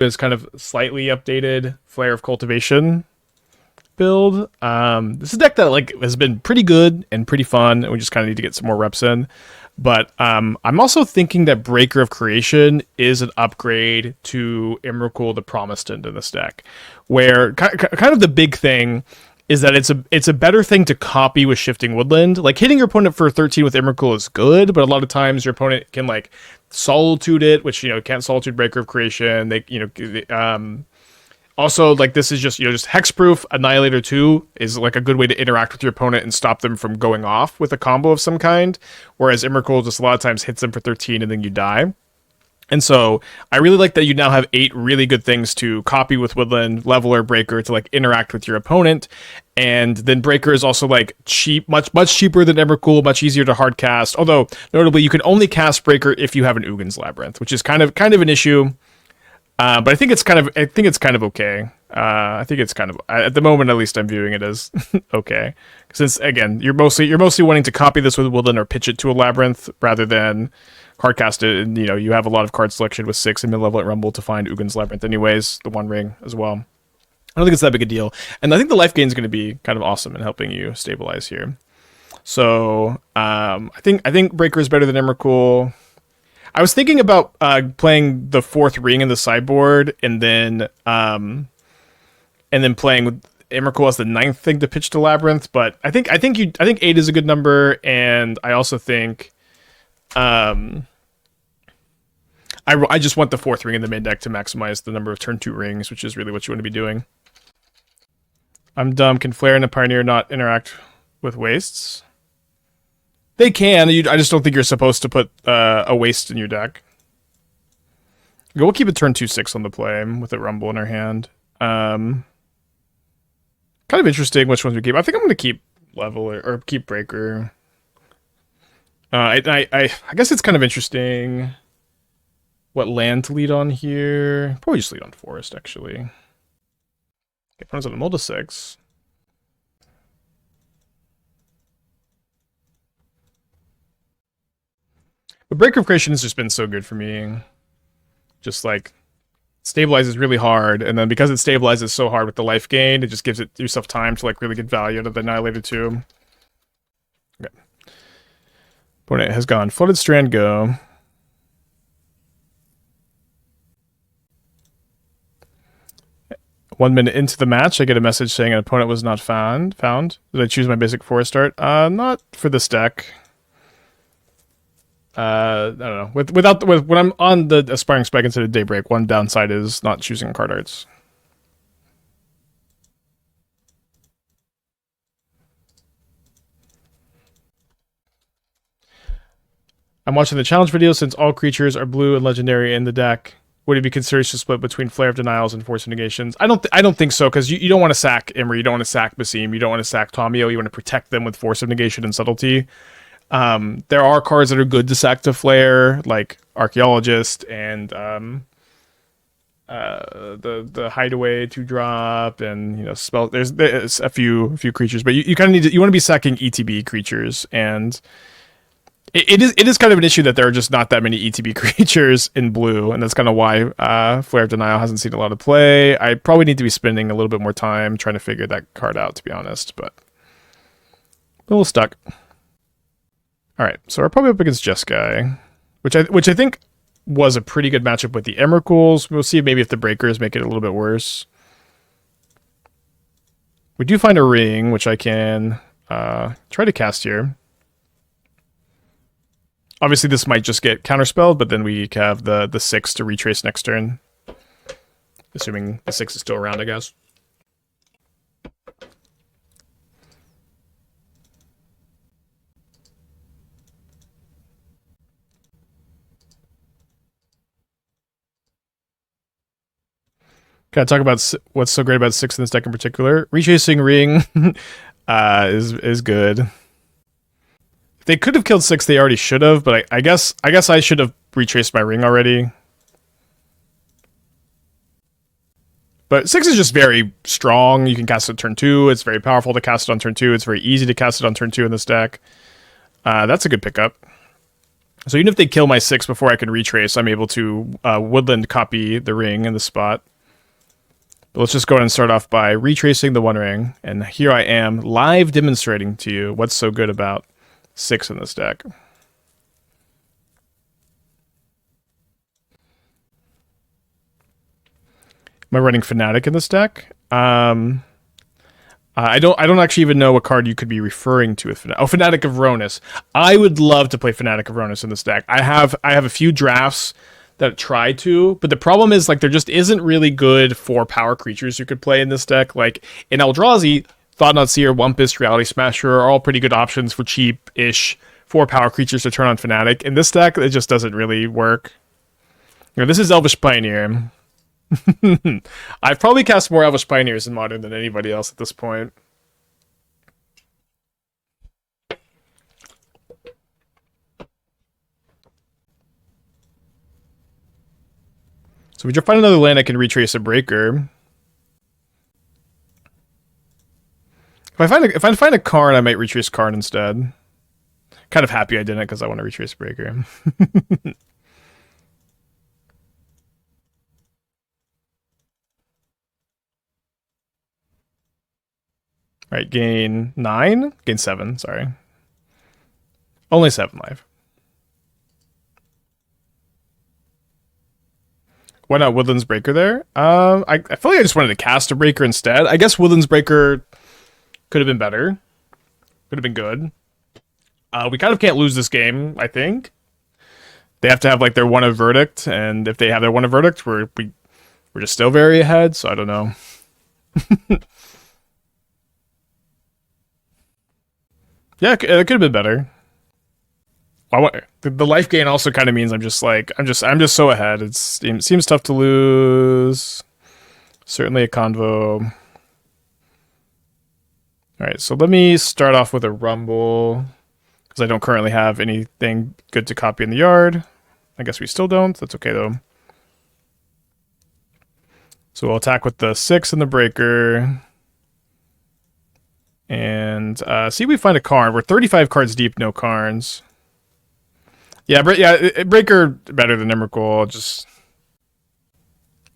is kind of slightly updated Flare of Cultivation build. This is a deck that like has been pretty good and pretty fun, and we just kind of need to get some more reps in. But I'm also thinking that Breaker of Creation is an upgrade to Emrakul the Promised End in this deck, where kind of the big thing is that it's a better thing to copy with Shifting Woodland. Like hitting your opponent for 13 with Emrakul is good, but a lot of times your opponent can like Solitude it, which can't Solitude Breaker of Creation. They also, like, this is just hexproof. Annihilator 2 is like a good way to interact with your opponent and stop them from going off with a combo of some kind. Whereas Emrakul just a lot of times hits them for 13 and then you die. And so I really like that you now have 8 really good things to copy with Woodland, Leveler, Breaker to like interact with your opponent. And then Breaker is also like cheap, much cheaper than Emrakul, much easier to hard cast. Although notably, you can only cast Breaker if you have an Ugin's Labyrinth, which is kind of an issue. But I think it's kind of okay. I think it's kind of, at the moment at least, I'm viewing it as okay. Since again, you're mostly wanting to copy this with Woodland or pitch it to a Labyrinth rather than hardcast it. And you have a lot of card selection with 6 and Malevolent Rumble to find Ugin's Labyrinth anyways, the One Ring as well. I don't think it's that big a deal, and I think the life gain is going to be kind of awesome in helping you stabilize here. So I think Breaker is better than Emrakul. I was thinking about playing the 4th ring in the sideboard, and then playing with Emrakul as the 9th thing to pitch to Labyrinth. But I think 8 is a good number, and I also think I just want the 4th ring in the main deck to maximize the number of turn 2 rings, which is really what you want to be doing. I'm dumb. Can Flare and a Pioneer not interact with wastes? They can. I just don't think you're supposed to put a waste in your deck. We'll keep a turn 2/6 on the play with a Rumble in our hand. Kind of interesting which ones we keep. I think I'm going to keep Leveler or keep Breaker. I guess it's kind of interesting what land to lead on here. Probably just lead on Forest, actually. Okay, opponent's on the Mold to 6. But Breaker of Creation has just been so good for me. Just like stabilizes really hard, and then because it stabilizes so hard with the life gain, it just gives yourself time to like really get value out of the Annihilator 2. Okay. Opponent has gone Flooded Strand go. One minute into the match, I get a message saying an opponent was not found. Did I choose my basic forest art? Not for this deck. I don't know. When I'm on the Aspiring Spike instead of Daybreak, one downside is not choosing card arts. I'm watching the challenge video. Since all creatures are blue and legendary in the deck, would it be considered to split between Flare of Denials and Force of Negations? I don't think so, because you don't want to sack Imri, you don't want to sack Basim, you don't want to sack Tomio, you want to protect them with Force of Negation and Subtlety. There are cards that are good to sack to Flare, like Archaeologist and the Hideaway 2-drop, and spell. There's a few creatures, but you kind of need you want to be sacking ETB creatures, and it is kind of an issue that there are just not that many ETB creatures in blue, and that's kind of why Flare of Denial hasn't seen a lot of play. I probably need to be spending a little bit more time trying to figure that card out, to be honest, but a little stuck. All right, so we're probably up against Jeskai, which I think was a pretty good matchup with the Emrakuls. We'll see maybe if the Breakers make it a little bit worse. We do find a ring, which I can try to cast here. Obviously, this might just get counterspelled, but then we have the 6 to retrace next turn. Assuming the 6 is still around, I guess. Can I talk about what's so great about 6 in this deck in particular? Retracing Ring is good. If they could have killed 6, they already should have, but I guess I should have retraced my ring already. But 6 is just very strong. You can cast it on turn 2. It's very powerful to cast it on turn 2. It's very easy to cast it on turn 2 in this deck. That's a good pickup. So even if they kill my 6 before I can retrace, I'm able to Woodland copy the ring in the spot. But let's just go ahead and start off by retracing the 1 ring. And here I am, live demonstrating to you what's so good about 6 in this deck. Am I running Fnatic in this deck? I don't actually even know what card you could be referring to with Fnatic. Oh, Fnatic of Rhonas. I would love to play Fnatic of Rhonas in this deck. I have a few drafts that try to, but the problem is like there just isn't really good 4 power creatures you could play in this deck. Like in Eldrazi, Thought-Knot Seer, Wumpus, Reality Smasher are all pretty good options for cheap-ish 4 power creatures to turn on Fnatic. In this deck, it just doesn't really work. You know, this is Elvish Pioneer. I've probably cast more Elvish Pioneers in Modern than anybody else at this point. So we find another land, I can retrace a breaker. If I find a Karn, I might retrace Karn instead. Kind of happy I didn't because I want to retrace a breaker. Right, gain 9? Gain 7, sorry. Only 7 life. Why not Woodland's Breaker there? I feel like I just wanted to cast a Breaker instead. I guess Woodland's Breaker could have been better. Could have been good. We kind of can't lose this game, I think. They have to have like their 1 of Verdict, and if they have their 1 of Verdict, we're just still very ahead, so I don't know. Yeah, it could have been better. The life gain also kind of means I'm just so ahead. It seems tough to lose. Certainly a convo. All right, so let me start off with a Rumble because I don't currently have anything good to copy in the yard. I guess we still don't. That's okay though. So we'll attack with the 6 and the Breaker. And see if we find a Karn. We're 35 cards deep, no Karns. Yeah, Breaker better than Emrakul. Just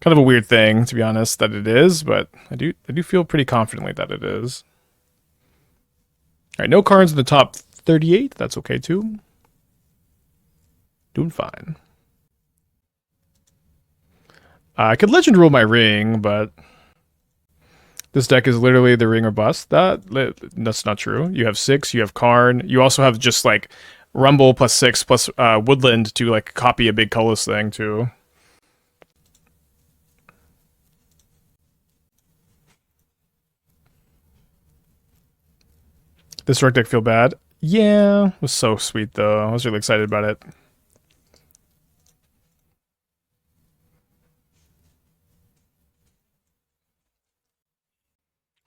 kind of a weird thing, to be honest, that it is, but I do feel pretty confidently that it is. All right, no Karns in the top 38. That's okay too. Doing fine. I could Legend Rule my Ring, but this deck is literally the ring or bust. That's not true. You have 6, you have Karn. You also have just like Rumble plus 6 plus Woodland to like copy a big colorless thing too. This Rook deck feel bad? Yeah, it was so sweet though. I was really excited about it.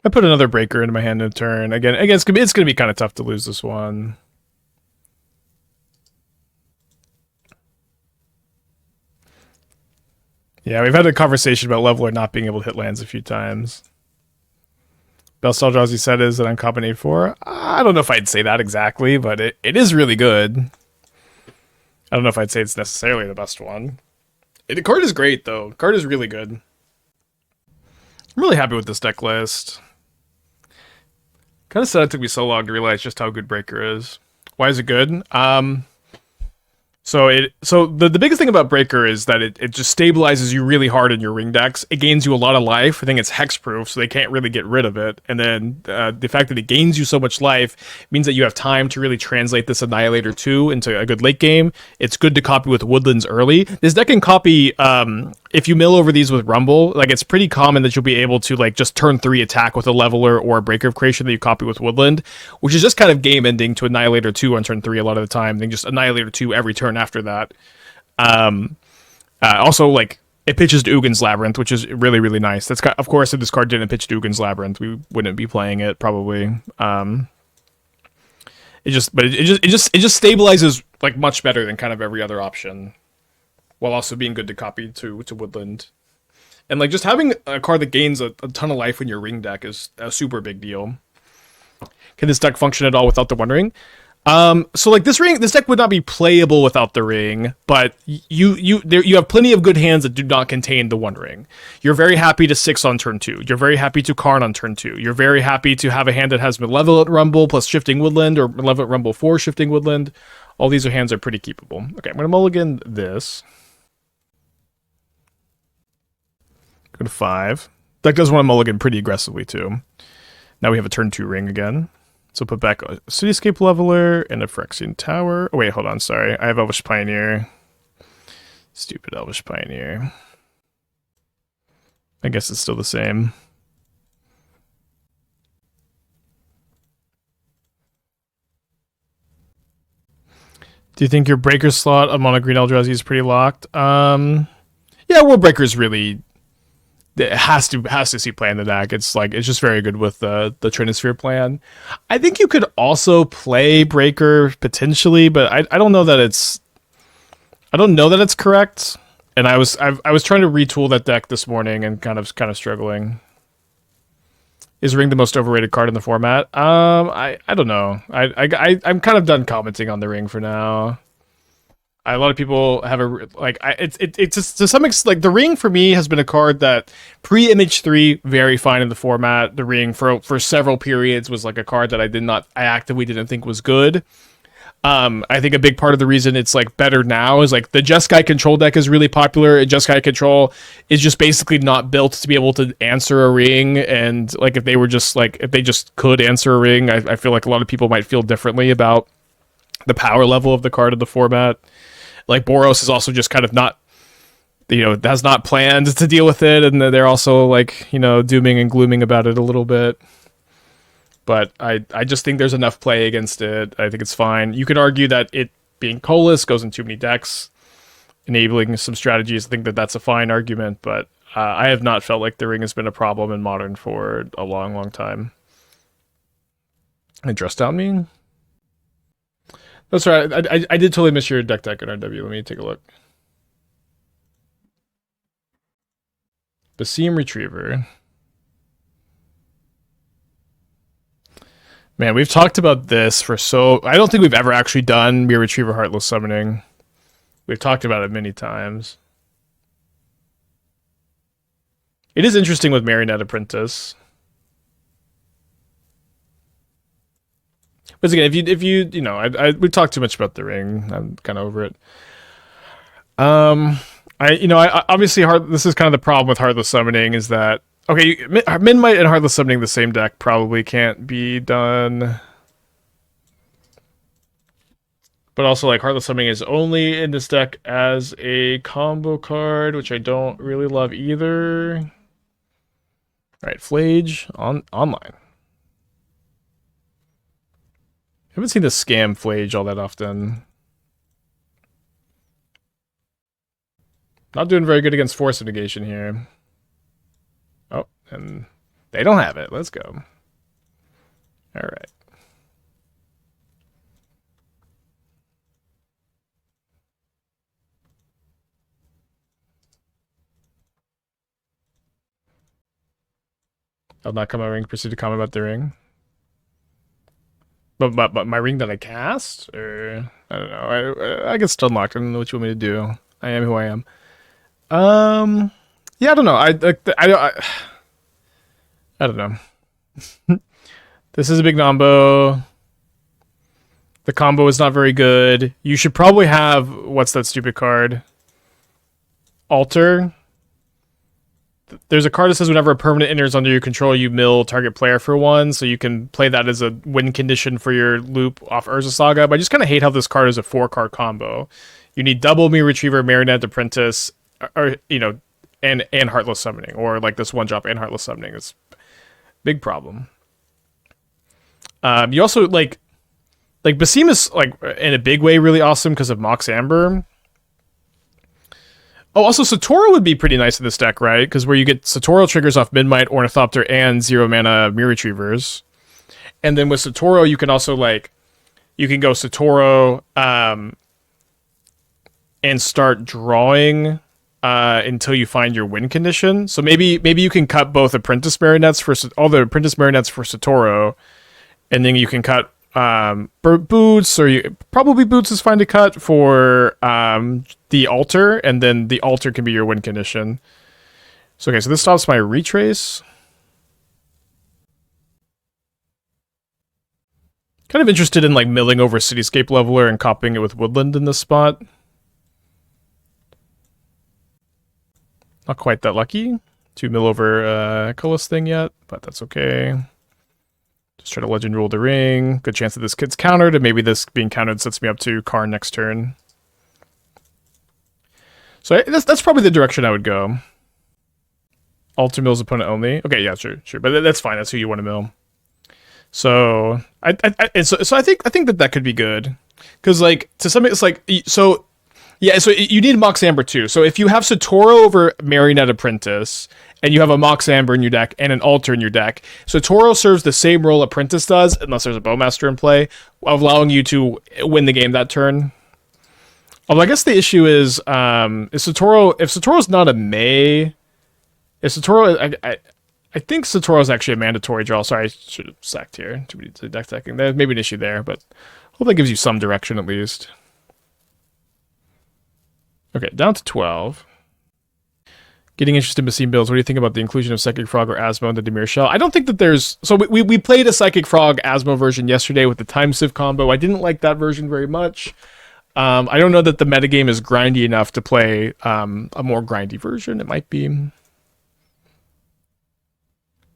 I put another Breaker into my hand in a turn. Again, it's gonna be kind of tough to lose this one. Yeah, we've had a conversation about Leveler not being able to hit lands a few times. Best Eldrazi set is that I'm combinate 4. I don't know if I'd say that exactly, but it is really good. I don't know if I'd say it's necessarily the best one. The card is great though. The card is really good. I'm really happy with this deck list. Kind of sad it took me so long to realize just how good Breaker is. Why is it good? So the biggest thing about Breaker is that it just stabilizes you really hard in your ring decks. It gains you a lot of life. I think it's hexproof, so they can't really get rid of it. And then the fact that it gains you so much life means that you have time to really translate this Annihilator 2 into a good late game. It's good to copy with Woodlands early. This deck can copy, if you mill over these with Rumble, like it's pretty common that you'll be able to like just turn 3 attack with a Leveler or a Breaker of Creation that you copy with Woodland, which is just kind of game ending to Annihilator 2 on turn 3 a lot of the time. Then just Annihilator 2 every turn after that. Also, like, it pitches to Ugin's Labyrinth, which is really, really nice. That's of course, if this card didn't pitch to Ugin's Labyrinth, we wouldn't be playing it probably. It just stabilizes like much better than kind of every other option, while also being good to copy to Woodland. And like just having a card that gains a ton of life in your ring deck is a super big deal. Can this deck function at all without the One Ring? So like this deck would not be playable without the ring, but you have plenty of good hands that do not contain the one ring. You're very happy to 6 on turn 2. You're very happy to Karn on turn 2. You're very happy to have a hand that has Malevolent Rumble plus Shifting Woodland, or Malevolent Rumble for Shifting Woodland. All these hands are pretty keepable. Okay, I'm gonna mulligan this. Go to 5. Deck does want to mulligan pretty aggressively too. Now we have a turn 2 ring again. So put back a Cityscape Leveler and a Phyrexian Tower. Oh wait, hold on, sorry. I have Elvish Pioneer. Stupid Elvish Pioneer. I guess it's still the same. Do you think your breaker slot on mono green Eldrazi is pretty locked? Yeah, World Breaker's really... It has to see play in the deck. It's just very good with the Trinisphere plan. I think you could also play Breaker potentially, but I don't know that it's correct. And I was trying to retool that deck this morning and kind of struggling. Is Ring the most overrated card in the format? I don't know. I'm kind of done commenting on the Ring for now. A lot of people have it's just, to some extent, like the Ring for me has been a card that pre MH3 very fine in the format. The Ring for several periods was like a card that I actively didn't think was good. I think a big part of the reason it's like better now is like the Jeskai control deck is really popular, and Jeskai control is just basically not built to be able to answer a Ring. And like if they just could answer a Ring, I feel like a lot of people might feel differently about the power level of the card in the format. Like Boros is also just kind of not, has not planned to deal with it, and they're also like, dooming and glooming about it a little bit. But I just think there's enough play against it. I think it's fine. You could argue that it being colorless goes in too many decks, enabling some strategies. I think that's a fine argument, but I have not felt like the Ring has been a problem in Modern for a long, long time. And Dress Down me? That's right. I did totally miss your deck in RW. Let me take a look. Basim Retriever. Man, we've talked about this I don't think we've ever actually done Mere Retriever Heartless Summoning. We've talked about it many times. It is interesting with Marionette Apprentice. But again, if you we talked too much about the Ring. I'm kind of over it. I obviously this is kind of the problem with Heartless Summoning is that Min Might and Heartless Summoning the same deck probably can't be done. But also like Heartless Summoning is only in this deck as a combo card, which I don't really love either. All right, Flage online. I haven't seen the scam Flage all that often. Not doing very good against Force of Negation here. Oh, and they don't have it. Let's go. All right. I'll not come my Ring. Proceed to comment about the Ring. But my Ring that I cast? Or I don't know. I get still unlocked. I don't know what you want me to do. I am who I am. Yeah, I don't know. I don't know. This is a big combo. The combo is not very good. You should probably have what's that stupid card? Alter. There's a card that says whenever a permanent enters under your control, you mill target player for 1, so you can play that as a win condition for your loop off Urza Saga. But I just kind of hate how this card is a 4-card combo. You need double Mere Retriever, Marionette Apprentice, or and Heartless Summoning, or like this one drop and Heartless Summoning. It's a big problem. You also like Basim is like in a big way really awesome because of Mox Amber. Oh, also Satora would be pretty nice in this deck, right? Because where you get Satora triggers off Midnight, Ornithopter, and 0-mana Mere Retrievers. And then with Satora, you can also you can go Satora and start drawing until you find your win condition. So maybe you can cut both Apprentice Marionettes for all the Apprentice Marionettes for Satora, and then you can cut boots, or probably boots is fine to cut for the altar, and then the altar can be your win condition. So okay, so this stops my retrace. Kind of interested in like milling over Cityscape Leveler and copying it with Woodland in this spot. Not quite that lucky to mill over Cullis thing yet, but that's okay. Just try to Legend Rule the Ring. Good chance that this kid's countered, and maybe this being countered sets me up to Karn next turn. So that's probably the direction I would go. Alter mills opponent only. Okay, yeah, sure. But that's fine. That's who you want to mill. So I think that could be good, because like to some it's like so. Yeah, so you need Mox Amber too. So if you have Satoro over Marionette Apprentice, and you have a Mox Amber in your deck and an Altar in your deck, Satoro serves the same role Apprentice does, unless there's a Bowmaster in play, allowing you to win the game that turn. Although I guess the issue is Satoro, if Satoro's not a May, if Satoro, I think Satoro is actually a mandatory draw. Sorry, I should have sacked here. Too many deck stacking. There's maybe an issue there, but I hope that gives you some direction at least. Okay, down to 12. Getting interested in Basim builds. What do you think about the inclusion of Psychic Frog or Asmo in the Dimir Shell? I don't think that there's... So we played a Psychic Frog Asmo version yesterday with the Time Sieve combo. I didn't like that version very much. I don't know that the metagame is grindy enough to play a more grindy version. It might be.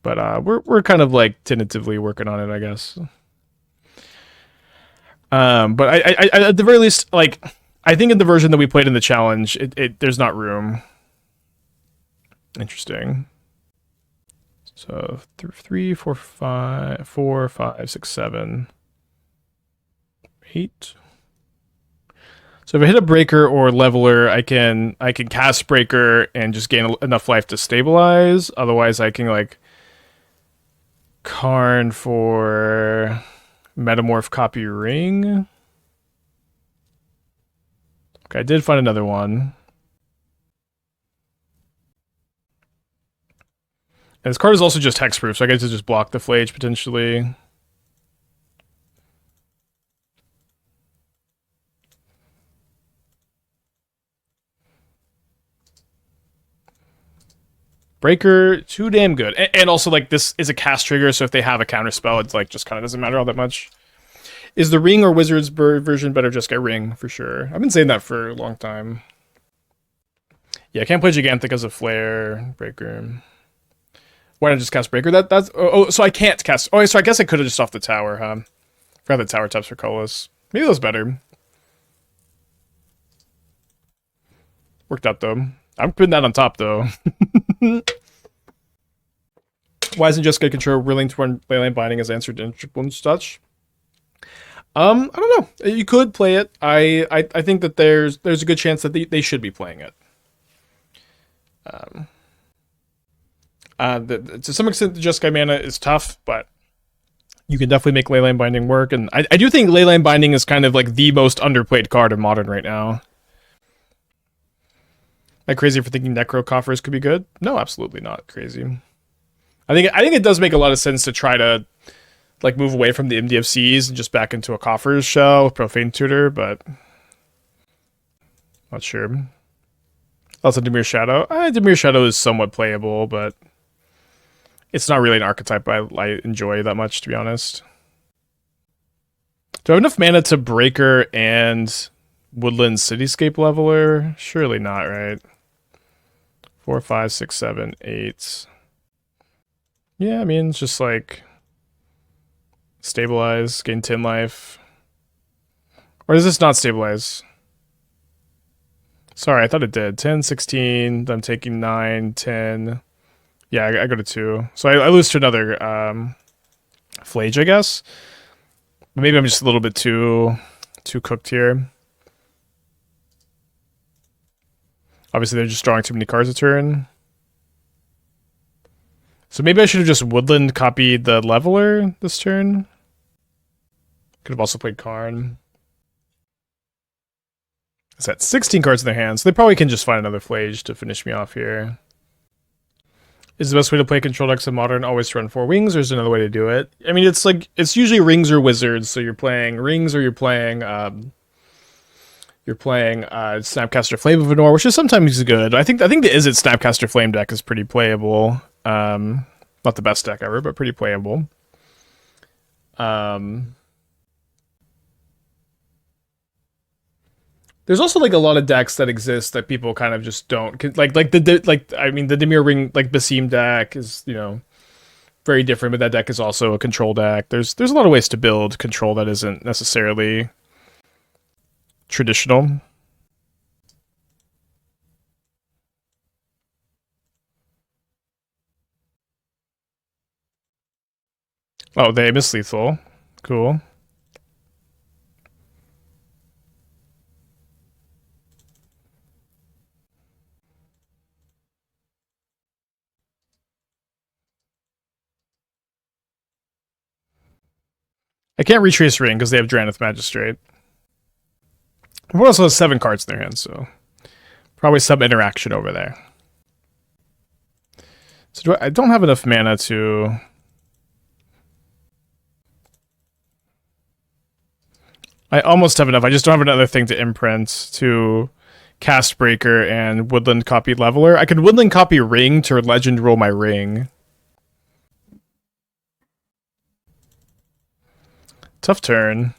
But we're kind of like tentatively working on it, I guess. But I at the very least, like... I think in the version that we played in the challenge, there's not room. Interesting. So 3, 4, 5, 6, 7, 8. So if I hit a breaker or leveler, I can cast breaker and just gain enough life to stabilize. Otherwise, I can like Karn for Metamorph copy ring. Okay, I did find another one. And this card is also just hexproof, so I get to just block the Flage potentially. Breaker, too damn good. And also, like, this is a cast trigger, so if they have a counter spell, it's like just kind of doesn't matter all that much. Is the Ring or Wizard's version better? Just get Ring, for sure. I've been saying that for a long time. Yeah, I can't play Gigantic as a Flare. Breaker. Why not just cast Breaker? That's... Oh, so I can't cast... Oh, so I guess I could have just off the tower, huh? Forgot the tower taps for Cullis. Maybe that was better. Worked out, though. I'm putting that on top, though. Why isn't Jessica Control willing to run Leyline Binding as answered in Triple Touch? I don't know. You could play it. I think that there's a good chance that they should be playing it. To some extent, the Jeskai mana is tough, but you can definitely make Leyline Binding work. And I do think Leyline Binding is kind of like the most underplayed card in Modern right now. Am I crazy for thinking Necro Coffers could be good? No, absolutely not crazy. I think it does make a lot of sense to try to like move away from the MDFCs and just back into a Coffers shell with Profane Tutor, but not sure. Also, Dimir Shadow. Dimir Shadow is somewhat playable, but it's not really an archetype I enjoy that much, to be honest. Do I have enough mana to Breaker and Woodland Cityscape Leveler? Surely not, right? 4, 5, 6, 7, 8. Yeah, I mean, it's just like... Stabilize, gain 10 life. Or does this not stabilize? Sorry, I thought it did. 10, 16, then I'm taking 9, 10. Yeah, I go to 2. So I lose to another Flage, I guess. Maybe I'm just a little bit too cooked here. Obviously, they're just drawing too many cards a turn. So maybe I should have just Woodland copied the Leveler this turn. Could have also played Karn. It's at 16 cards in their hands, so they probably can just find another Flage to finish me off here. Is the best way to play control decks in Modern always to run 4 wings, or is there another way to do it? I mean, it's like, it's usually rings or wizards, so you're playing rings or you're playing Snapcaster Flame of Venor, which is sometimes good. I think the Izzet Snapcaster Flame deck is pretty playable. Not the best deck ever, but pretty playable. There's also like a lot of decks that exist that people kind of just don't like the Dimir Ring like Basim deck is, you know, very different, but that deck is also a control deck. There's a lot of ways to build control that isn't necessarily traditional. Oh, they miss lethal. Cool. I can't retrace Ring because they have Drannith Magistrate. Everyone also has 7 cards in their hand, so probably some interaction over there. So I don't have enough mana to... I almost have enough. I just don't have another thing to imprint to cast Breaker and Woodland copy Leveler. I could Woodland copy Ring to Legend roll my Ring. Tough turn.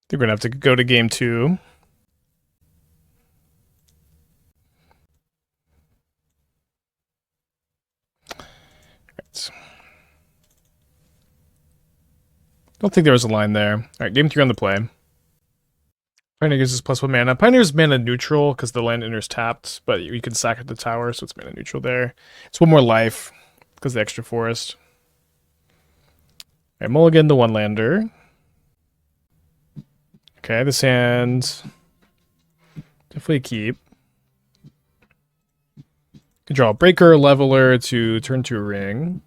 I think we're gonna have to go to game 2. Right. Don't think there was a line there. All right, game 3 on the play. Pioneer gives us +1 mana. Pioneer's mana neutral because the land enters tapped, but you can sack at the tower, so it's mana neutral there. It's 1 more life because the extra forest. All right, mulligan the 1-lander. Okay, this hand definitely keep. Can draw a Breaker, Leveler to turn to a Ring.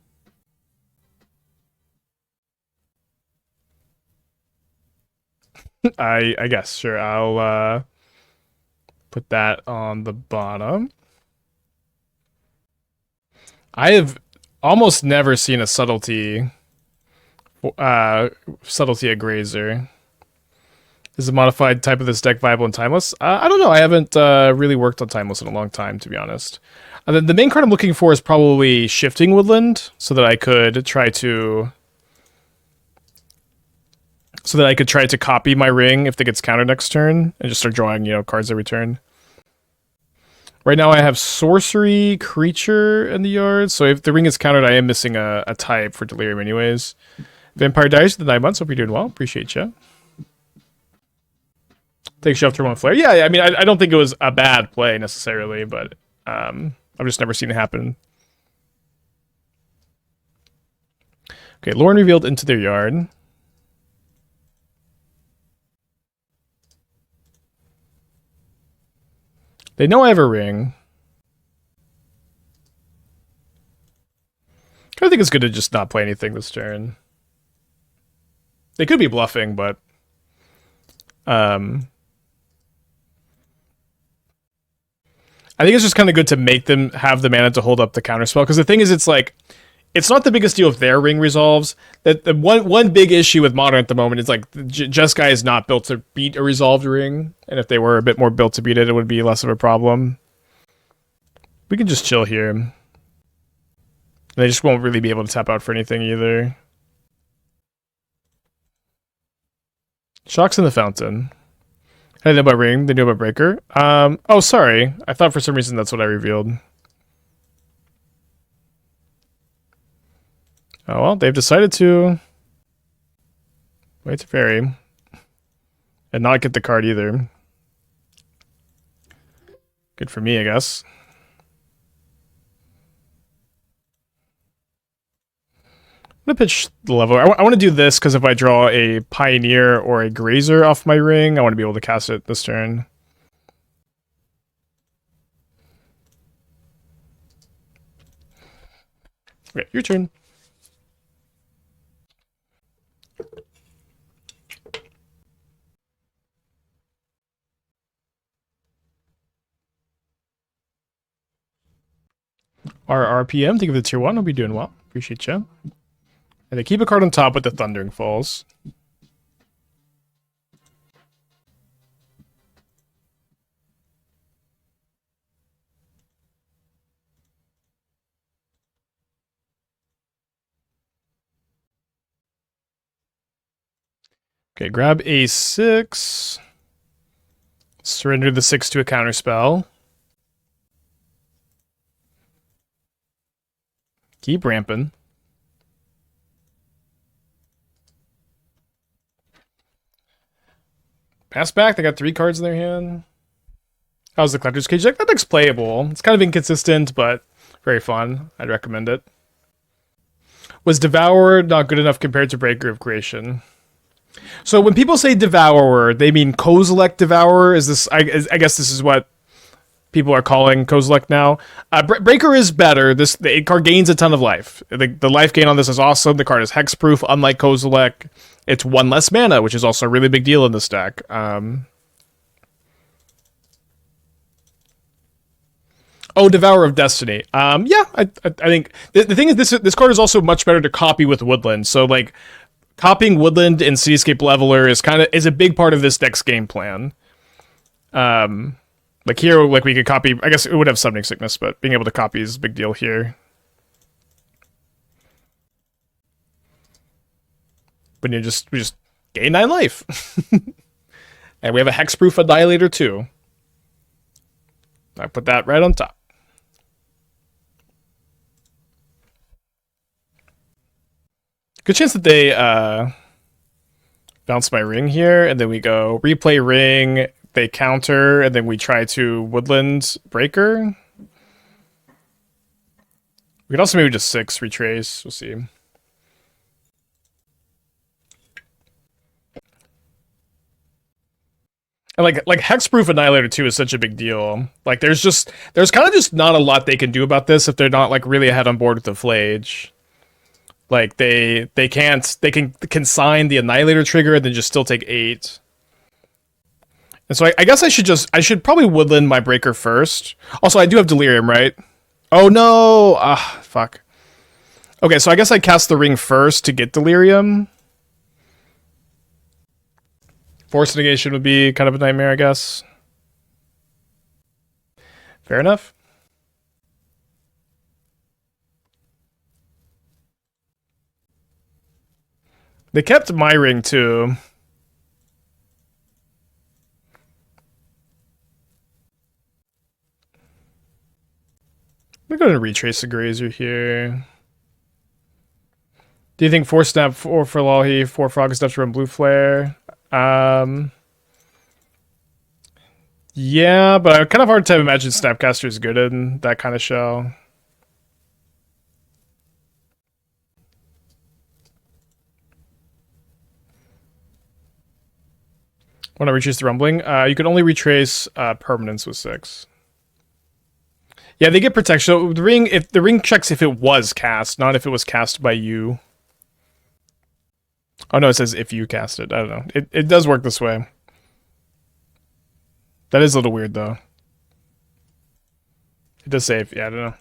I guess, sure. I'll put that on the bottom. I have almost never seen a subtlety at Grazer. Is the modified type of this deck viable and timeless? I don't know. I haven't really worked on timeless in a long time, to be honest. The main card I'm looking for is probably Shifting Woodland, so that I could try to copy my Ring if it gets countered next turn and just start drawing, you know, cards every turn. Right now I have Sorcery Creature in the yard, so if the Ring is countered, I am missing a type for Delirium anyways. Vampire Diaries for the 9 months. Hope you're doing well. Appreciate you. Take Shelf Turn 1 Flare. Yeah, I mean, I don't think it was a bad play necessarily, but I've just never seen it happen. Okay, Lorn revealed into their yard. They know I have a Ring. I think it's good to just not play anything this turn. They could be bluffing, but I think it's just kind of good to make them have the mana to hold up the counterspell. Because the thing is, it's like, it's not the biggest deal if their Ring resolves. That the one big issue with Modern at the moment is like, Jeskai is not built to beat a resolved Ring. And if they were a bit more built to beat it, it would be less of a problem. We can just chill here. They just won't really be able to tap out for anything either. Shocks in the Fountain. I didn't know about Ring. They knew about Breaker. Oh, sorry. I thought for some reason that's what I revealed. Oh, well, they've decided to wait to fairy. And not get the card either. Good for me, I guess. I'm going to pitch the level. I want to do this because if I draw a Pioneer or a Grazer off my Ring, I want to be able to cast it this turn. Okay, your turn. Our RPM, think of the tier 1, will be doing well. Appreciate you. And they keep a card on top with the Thundering Falls. Okay, grab a 6. Surrender the 6 to a counterspell. Keep ramping. Pass back, they got 3 cards in their hand. How's the Collector's Cage deck? That deck's playable. It's kind of inconsistent, but very fun. I'd recommend it. Was Devourer not good enough compared to Breaker of Creation? So when people say Devourer, they mean Kozilek Devourer? Is this? I guess this is what people are calling Kozilek now. Breaker is better. The card gains a ton of life. The life gain on this is awesome. The card is hexproof, unlike Kozilek. It's 1 less mana, which is also a really big deal in this deck. Oh, Devourer of Destiny. Yeah, I think the thing is this card is also much better to copy with Woodland. So like copying Woodland in Cityscape Leveler is a big part of this deck's game plan. Like here, like we could copy. I guess it would have Summoning Sickness, but being able to copy is a big deal here. But we just gain 9 life, and we have a hexproof Annihilator too. I put that right on top. Good chance that they bounce my ring here, and then we go replay ring, they counter, and then we try to Woodland Breaker. We could also maybe just 6 retrace. We'll see. And like hexproof Annihilator 2 is such a big deal. Like there's kind of just not a lot they can do about this if they're not like really ahead on board with the Flage. Like they can consign the Annihilator trigger and then just still take 8. And so I guess I should probably Woodland my Breaker first. Also, I do have Delirium, right? Oh no! Fuck. Okay, so I guess I cast the ring first to get Delirium. Force negation would be kind of a nightmare, I guess. Fair enough. They kept my ring too. We're going to retrace the Grazer here. Do you think 4 snap, 4 for Lahi, 4 frog steps to run blue flare? Yeah, but I kind of hard to imagine Snapcaster is good in that kind of shell. Want to retrace the rumbling? You can only retrace permanents with 6. Yeah, they get protection. So the ring checks if it was cast, not if it was cast by you. Oh no, it says if you cast it. I don't know. It does work this way. That is a little weird though. It does say if, yeah, I don't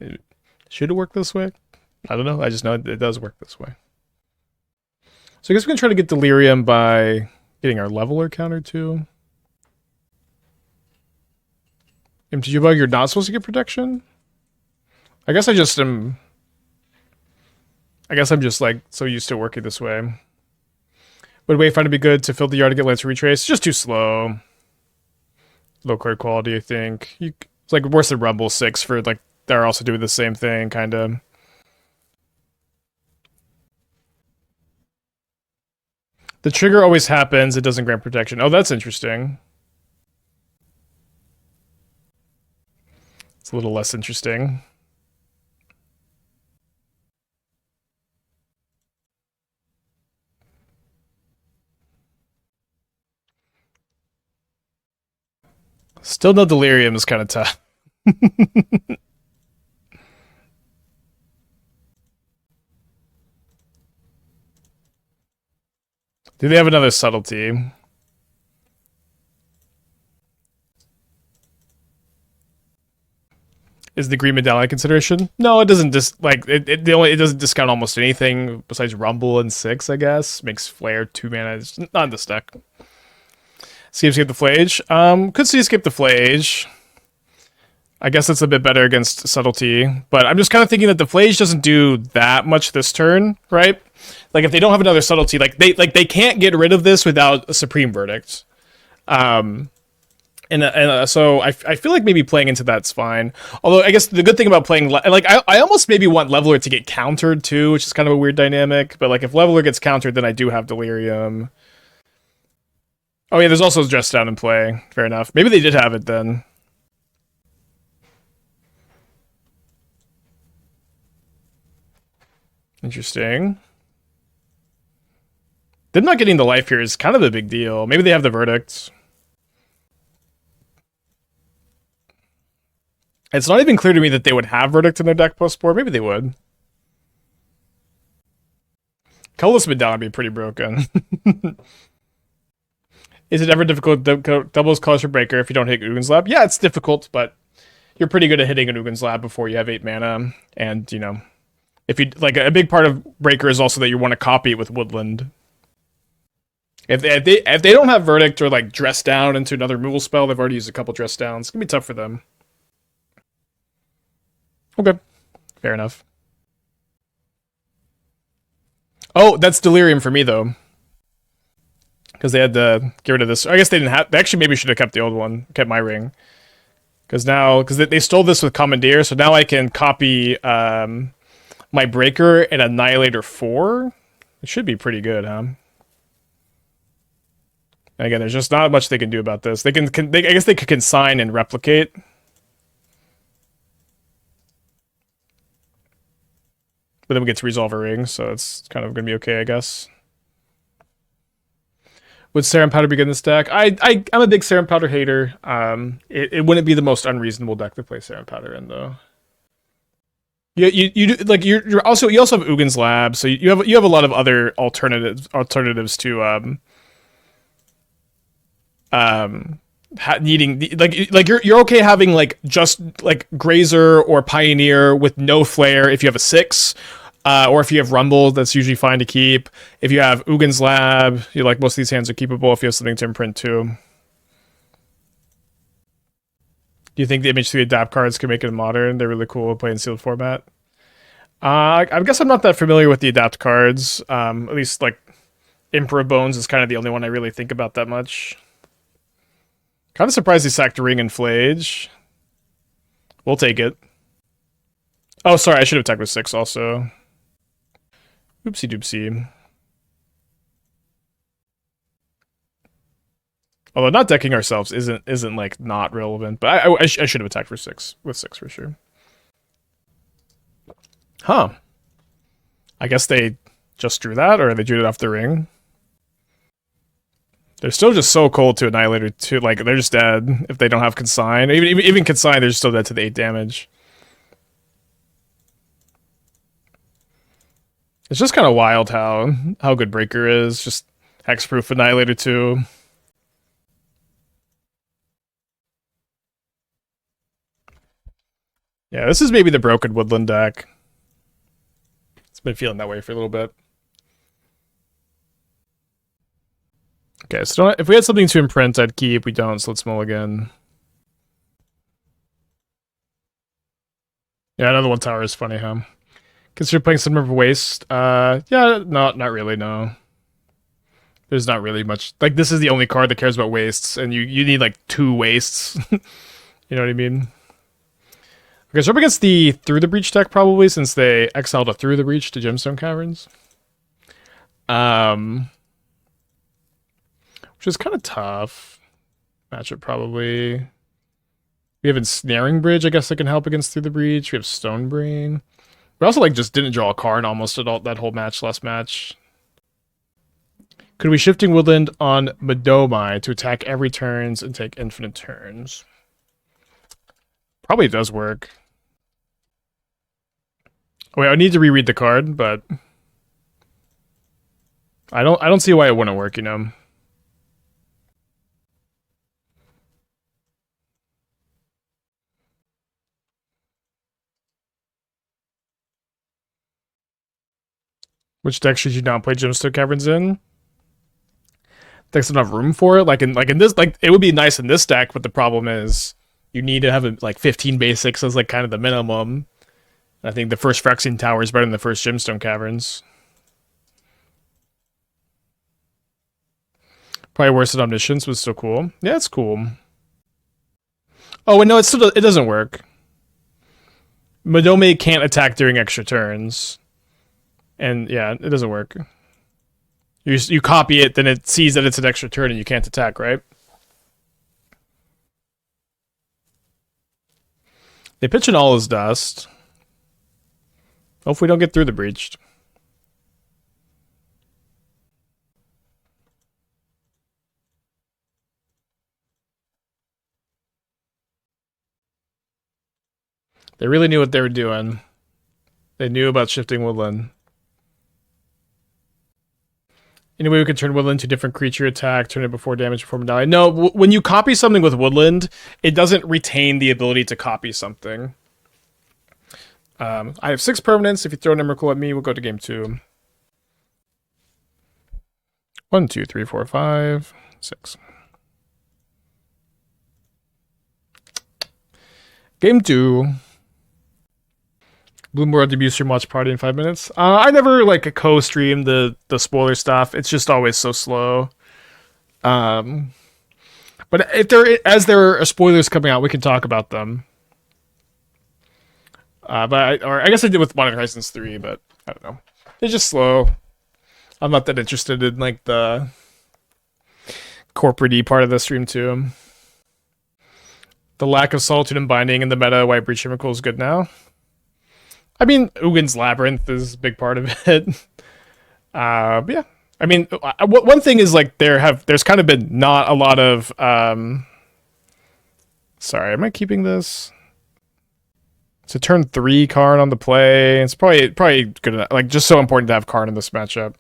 know. Should it work this way? I don't know. I just know it does work this way. So I guess we're gonna try to get Delirium by getting our leveler counter too. MTGO bug, you're not supposed to get protection? I guess I just am. I guess I'm just like so used to working this way. Would Wayfinder be good to fill the yard to get Lance Retrace? Just too slow. Low card quality, I think. It's like worse than Rumble 6 for like they're also doing the same thing, kind of. The trigger always happens. It doesn't grant protection. Oh, that's interesting. It's a little less interesting. Still no Delirium is kind of tough. Do they have another subtlety? Is the green medallion consideration? No, it doesn't it doesn't discount almost anything besides Rumble and 6, I guess. Makes Flare 2 mana. It's not in this deck. Cityscape the Flage. Could Cityscape the Flage. I guess that's a bit better against Subtlety. But I'm just kind of thinking that the Flage doesn't do that much this turn, right? Like if they don't have another Subtlety, they can't get rid of this without a Supreme Verdict. So I feel like maybe playing into that's fine. Although I guess the good thing about playing I almost maybe want Leveler to get countered too, which is kind of a weird dynamic. But like if Leveler gets countered, then I do have Delirium. Oh yeah, there's also Dress Down in play. Fair enough. Maybe they did have it then. Interesting. Them not getting the life here is kind of a big deal. Maybe they have the verdicts. It's not even clear to me that they would have verdict in their deck post-board. Maybe they would. Colorless Middown would be pretty broken. Is it ever difficult to doubles colors for Breaker if you don't hit Ugin's Lab? Yeah, it's difficult, but you're pretty good at hitting an Ugin's Lab before you have 8 mana. And, you know, if you like a big part of Breaker is also that you want to copy it with Woodland. If they don't have Verdict or like Dress Down into another removal spell, they've already used a couple Dress Downs. It's gonna be tough for them. Okay, fair enough. Oh, that's Delirium for me though, because they had to get rid of this. I guess they didn't have. They actually maybe should have kept the old one, kept my ring, because they stole this with Commandeer, so now I can copy my Breaker and Annihilator 4. It should be pretty good, huh? And again, there's just not much they can do about this. I guess they could consign and replicate. But then we get to resolve a ring, so it's kind of going to be okay, I guess. Would Serum Powder be good in this deck? I'm a big Serum Powder hater. It wouldn't be the most unreasonable deck to play Serum Powder in, though. You like you also have Ugin's Lab, so you have a lot of other alternatives to needing you're okay having like just like Grazer or Pioneer with no Flare if you have a 6, or if you have Rumble, that's usually fine to keep. If you have Ugin's Lab, you like most of these hands are keepable if you have something to imprint too. Do you think the MH3 adapt cards can make it modern? They're really cool playing sealed format. I guess I'm not that familiar with the adapt cards. At least like Emperor Bones is kind of the only one I really think about that much. Kind of surprised he sacked Ring and Flage. We'll take it. Oh, sorry, I should have attacked with 6 also. Oopsie doopsie. Although not decking ourselves isn't like not relevant, but I should have attacked for 6 with 6 for sure. Huh. I guess they just drew that, or they drew it off the ring. They're still just so cold to Annihilator 2. Like, they're just dead if they don't have Consign. Even Consign, they're still dead to the 8 damage. It's just kind of wild how good Breaker is. Just Hexproof Annihilator 2. Yeah, this is maybe the broken Woodland deck. It's been feeling that way for a little bit. Okay, so if we had something to imprint, I'd keep. We don't, so let's mulligan. Yeah, another 1 tower is funny, huh? Consider playing some of Waste. Yeah, not really, no. There's not really much. Like, this is the only card that cares about wastes, and you need, like, 2 wastes. You know what I mean? Okay, so up against the Through the Breach deck, probably, since they exiled a Through the Breach to Gemstone Caverns. Which is kind of tough. Matchup, probably. We have Ensnaring Bridge, I guess, that can help against Through the Breach. We have Stonebrain. We also, like, just didn't draw a Karn almost at all that whole match, last match. Could we Shifting Woodland on Madomai to attack every turns and take infinite turns? Probably does work. Oh, wait, I need to reread the card, but... I don't see why it wouldn't work, you know. Which deck should you not play Gemstone Caverns in? There's enough room for it. Like in this, like it would be nice in this deck, but the problem is you need to have like 15 basics as like kind of the minimum. I think the first Phyrexian Tower is better than the first Gemstone Caverns. Probably worse than Omniscience, but still cool. Yeah, it's cool. Oh, and no, it doesn't work. Madome can't attack during extra turns. And yeah, it doesn't work. You copy it, then it sees that it's an extra turn and you can't attack, right? They pitch in all his dust. Hopefully we don't get through the breached. They really knew what they were doing. They knew about Shifting Woodland. Anyway, we can turn Woodland to different creature attack, turn it before damage, before die. No, when you copy something with Woodland, it doesn't retain the ability to copy something. I have 6 permanents. If you throw an Emrakul at me, we'll go to game 2. 1, 2, 3, 4, 5, 6. Game 2. Bloomberg debut stream watch party in 5 minutes. I never like co-stream the spoiler stuff. It's just always so slow. But if there are spoilers coming out, we can talk about them. But I guess I did with Modern Horizons 3, but I don't know. It's just slow. I'm not that interested in like the corporate-y part of the stream too. The lack of Solitude and Binding in the meta White Breach Chemical is good now. I mean, Ugin's Labyrinth is a big part of it. But yeah. I mean, one thing is like there's kind of been not a lot of sorry, am I keeping this? It's a turn 3 Karn on the play. It's probably good enough. Like just so important to have Karn in this matchup.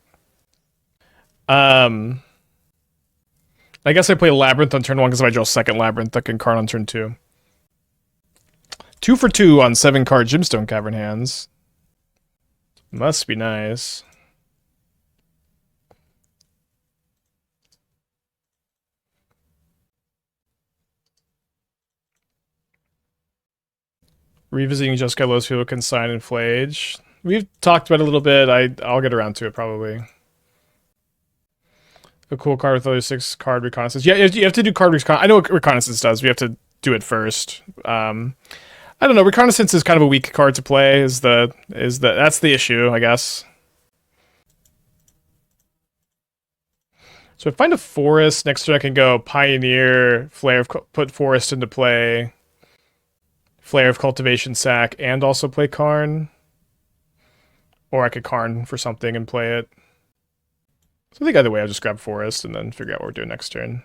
I guess I play Labyrinth on turn 1 because if I draw second Labyrinth, I can Karn on turn 2. 2 for 2 on 7 card Gemstone Cavern hands. Must be nice. Revisiting Jessica Lowe's People Consign and Flage. We've talked about it a little bit. I'll get around to it probably. A cool card with other 6 card reconnaissance. Yeah, you have to do card reconnaissance. I know what reconnaissance does. We have to do it first. I don't know. Reconnaissance is kind of a weak card to play. That's the issue, I guess. So if I find a forest next turn, I can go Pioneer, put forest into play, Flare of Cultivation sack, and also play Karn. Or I could Karn for something and play it. So I think either way, I'll just grab forest and then figure out what we're doing next turn.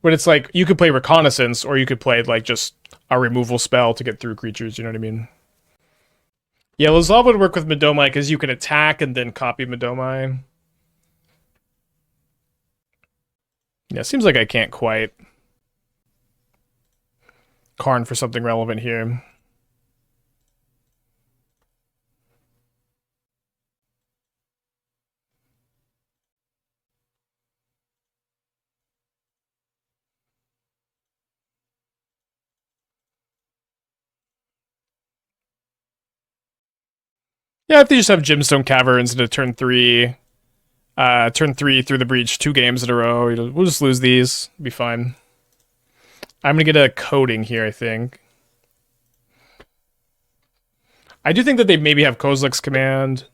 But it's like, you could play Reconnaissance, or you could play like just a removal spell to get through creatures, you know what I mean? Yeah, Lazav would work with Madome because you can attack and then copy Madome. Yeah, seems like I can't quite Karn for something relevant here. Yeah, if they just have Gemstone Caverns into turn 3 through the breach 2 games in a row, we'll just lose these. Be fine. I'm gonna get a Coating here, I think. I do think that they maybe have Kozilek's Command.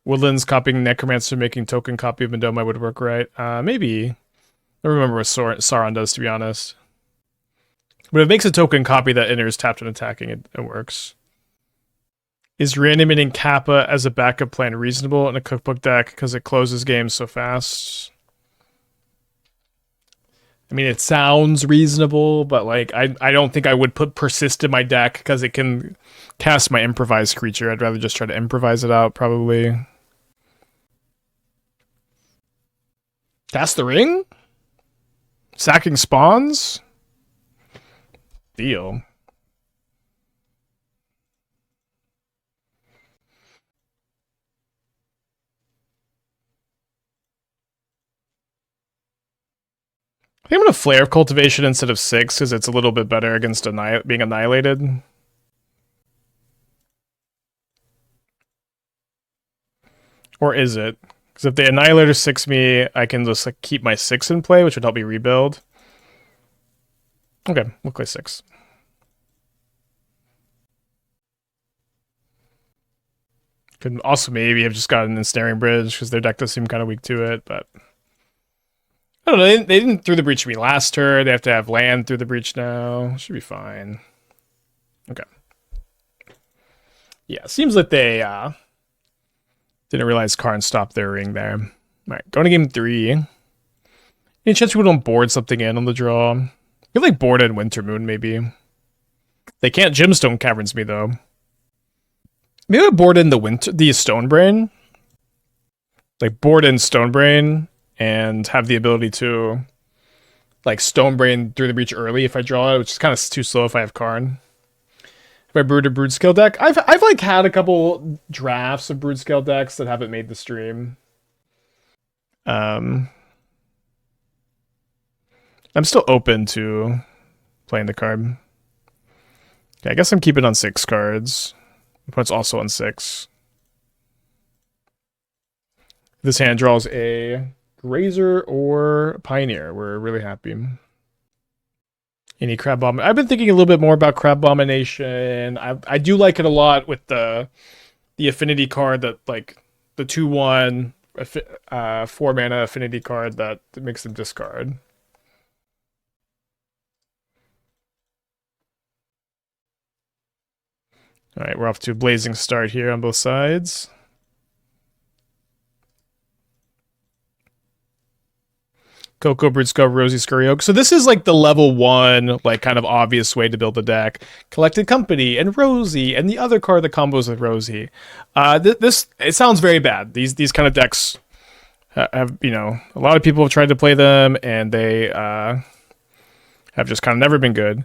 Woodlands copying Necromancer, making token copy of Madome would work, right? Maybe. I don't remember what Sauron does, to be honest. But if it makes a token copy that enters tapped and attacking, it works. Is reanimating Kappa as a backup plan reasonable in a cookbook deck because it closes games so fast? I mean, it sounds reasonable, but like I don't think I would put persist in my deck because it can cast my improvised creature. I'd rather just try to improvise it out, probably. Cast the ring? Sacking spawns? Deal. I think I'm going to Flare of Cultivation instead of 6 because it's a little bit better against being annihilated. Or is it? Because if they Annihilator 6 me, I can just like keep my 6 in play, which would help me rebuild. Okay, we'll play 6. Could also maybe have just gotten an Ensnaring Bridge because their deck does seem kind of weak to it, but I don't know. They didn't through the breach me last turn. They have to have land through the breach now. Should be fine. Okay. Yeah, seems like they didn't realize Karn stopped their ring there. All right, going to game 3. Any chance we don't board something in on the draw? I feel like board in Wintermoon, maybe. They can't Gemstone Caverns me, though. Maybe I board in the Stonebrain. Like, board in Stonebrain and have the ability to, like, Stonebrain through the breach early if I draw it, which is kind of too slow if I have Karn. If I brewed a Brood-Scale deck, I've like had a couple drafts of Brood-Scale decks that haven't made the stream. I'm still open to playing the card. Okay, I guess I'm keeping on 6 cards. Opponent's also on 6. This hand draws a Grazer or Pioneer. We're really happy. Any Crab Bomb? I've been thinking a little bit more about Crab Abomination. I do like it a lot with the affinity card that, like, the 2/1 4 mana affinity card that makes them discard. All right, we're off to a blazing start here on both sides. Coco, Brood-Skull, Rosie, Scurry Oak. So this is like the level 1, like kind of obvious way to build a deck. Collected Company and Rosie and the other card that combos with Rosie. It sounds very bad. These kind of decks have, you know, a lot of people have tried to play them and they have just kind of never been good.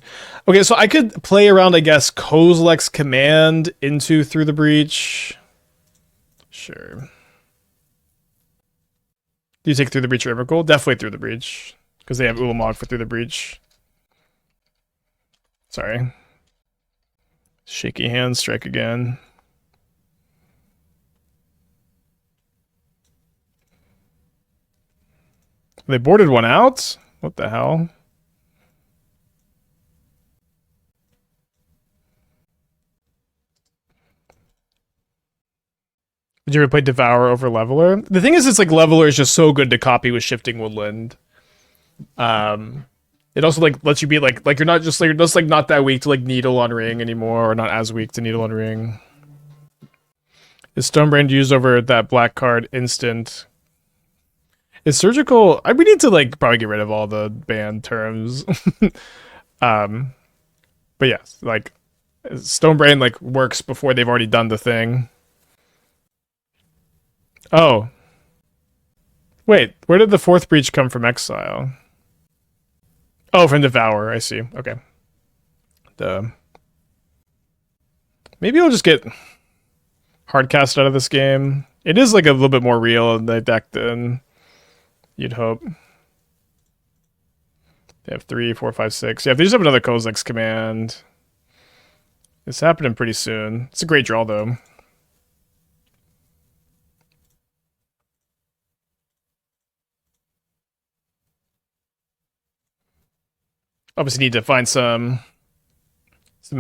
Okay, so I could play around, I guess, Kozilek's Command into Through the Breach. Sure. Do you take Through the Breach or Emrakul? Definitely Through the Breach. Because they have Ulamog for Through the Breach. Sorry. Shaky hand, strike again. They boarded one out? What the hell? Did you ever play Devour over Leveler? The thing is, it's like Leveler is just so good to copy with Shifting Woodland. It also like lets you be like you're not just like you're just like not that weak to like Needle on Ring anymore, or not as weak to Needle on Ring. Is Stonebrain used over that black card instant? Is Surgical? We need to like probably get rid of all the banned terms. But yes, like Stonebrain like works before they've already done the thing. Oh. Wait, where did the 4th breach come from exile? Oh, from Devour, I see. Okay. Maybe I'll just get Hardcast out of this game. It is like a little bit more real in the deck than you'd hope. They have 3, 4, 5, 6. Yeah, if they just have another Kozilek's Command. It's happening pretty soon. It's a great draw, though. Obviously need to find some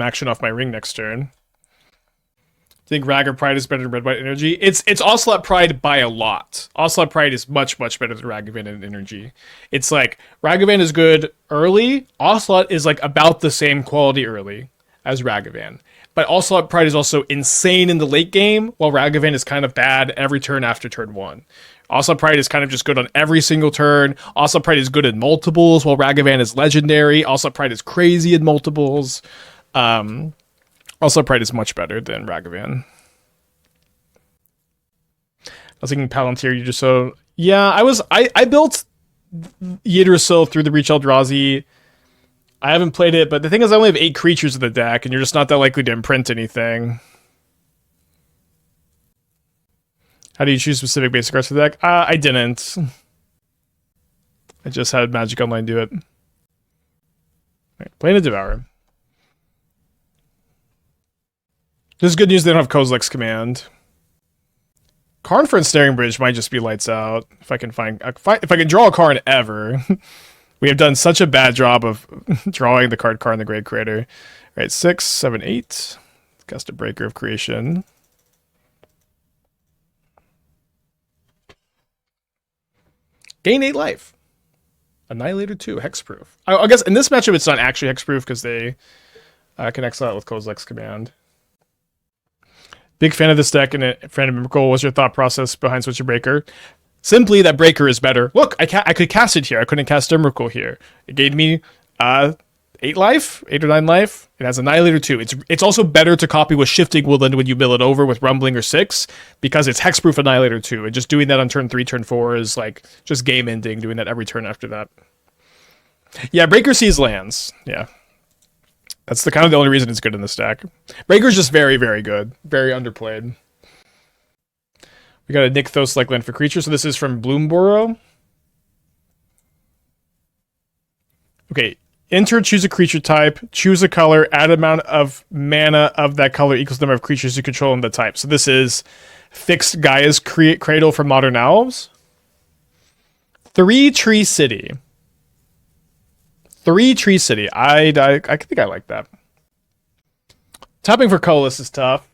action off my ring next turn. I think Raggar Pride is better than Red White Energy. It's Ocelot Pride by a lot. Ocelot Pride is much better than Ragavan in Energy. It's like Ragavan is good early. Ocelot is like about the same quality early as Ragavan. but Onslaught Pride is also insane in the late game, while Ragavan is kind of bad every turn after turn 1. Onslaught Pride is kind of just good on every single turn. Onslaught Pride is good in multiples, while Ragavan is legendary. Onslaught Pride is crazy in multiples. Onslaught Pride is much better than Ragavan. I was thinking Palantir Yggdrasil. Yeah, I built Yggdrasil through the Reach Eldrazi. I haven't played it, but the thing is I only have 8 creatures in the deck, and you're just not that likely to imprint anything. How do you choose specific basic cards for the deck? I didn't. I just had Magic Online do it. Right, playing a Devour. This is good news, they don't have Kozilek's Command. Karn for Ensnaring Bridge might just be lights out. If I can if I can draw a Karn ever. We have done such a bad job of drawing the card Karn the Great Creator. All right, 6, 7, 8. Cast a Breaker of Creation. Gain 8 life. Annihilator 2, hexproof. I guess in this matchup it's not actually hexproof because they can exile it with Kozilek's Command. Big fan of this deck and a fan of Miracle. What's your thought process behind switching Breaker? Simply that Breaker is better. Look, I could cast it here. I couldn't cast Miracle here. It gave me 8 life, 8 or 9 life. It has Annihilator 2. It's also better to copy with Shifting Woodland when you mill it over with Rumbling or 6 because it's hexproof Annihilator 2. And just doing that on turn 3, turn 4 is like just game ending. Doing that every turn after that. Yeah, Breaker sees lands. Yeah. That's the kind of the only reason it's good in this deck. Breaker's just very, very good. Very underplayed. We got a Nykthos-like land for creatures. So this is from Bloomborough. Okay. Enter, choose a creature type, choose a color, add amount of mana of that color equals the number of creatures you control in the type. So this is fixed Gaia's Cradle for Modern Elves. 3 Tree City. 3 Tree City. I think I like that. Tapping for colorless is tough.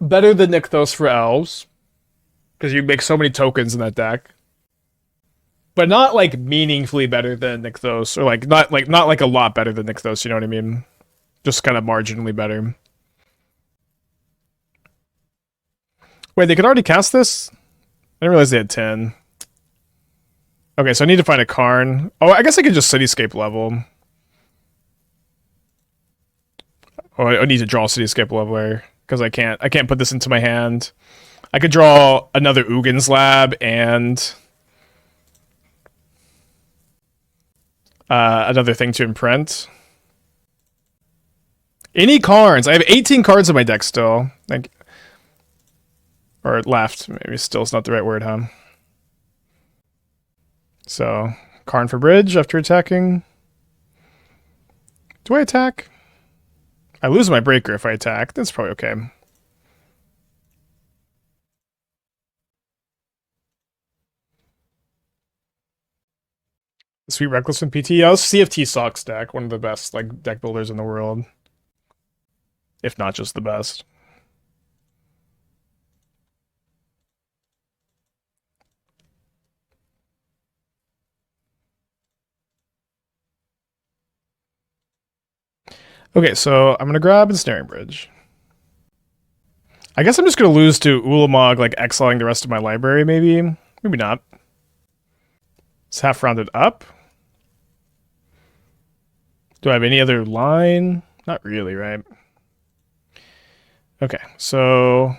Better than Nykthos for elves. Because you make so many tokens in that deck. But not like meaningfully better than Nykthos. Or like not like a lot better than Nykthos, you know what I mean? Just kind of marginally better. Wait, they could already cast this? I didn't realize they had 10. Okay, so I need to find a Karn. Oh, I guess I could just Cityscape level. Oh, I need to draw Cityscape Leveler because I can't put this into my hand. I could draw another Ugin's Lab and another thing to imprint. Any Karns? I have 18 cards in my deck still. Or left. Maybe still is not the right word, huh? So, Karn for bridge after attacking. Do I attack? I lose my breaker if I attack. That's probably okay. Sweet Reckless from PT. Yeah, CFT Socks deck. One of the best like deck builders in the world. If not just the best. Okay, so I'm going to grab Ensnaring Bridge. I guess I'm just going to lose to Ulamog, like exiling the rest of my library, maybe. Maybe not. It's half rounded up. Do I have any other line? Not really, right? Okay, so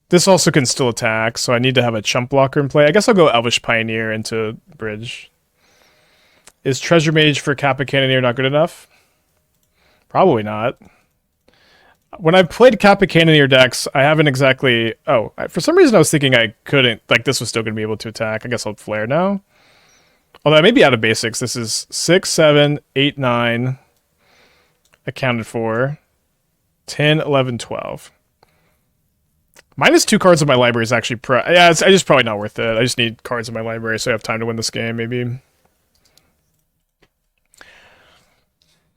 this also can still attack, so I need to have a chump blocker in play. I guess I'll go Elvish Pioneer into Bridge. Is Treasure Mage for Kappa Cannoneer not good enough? Probably not. When I've played Kappa Cannoneer decks, I haven't exactly... Oh, for some reason I was thinking I couldn't... Like, this was still going to be able to attack. I guess I'll Flare now. Although I may be out of basics. This is 6, 7, 8, 9... accounted for. 10, 11, 12. Minus 2 cards in my library is actually... yeah, it's just probably not worth it. I just need cards in my library so I have time to win this game, maybe.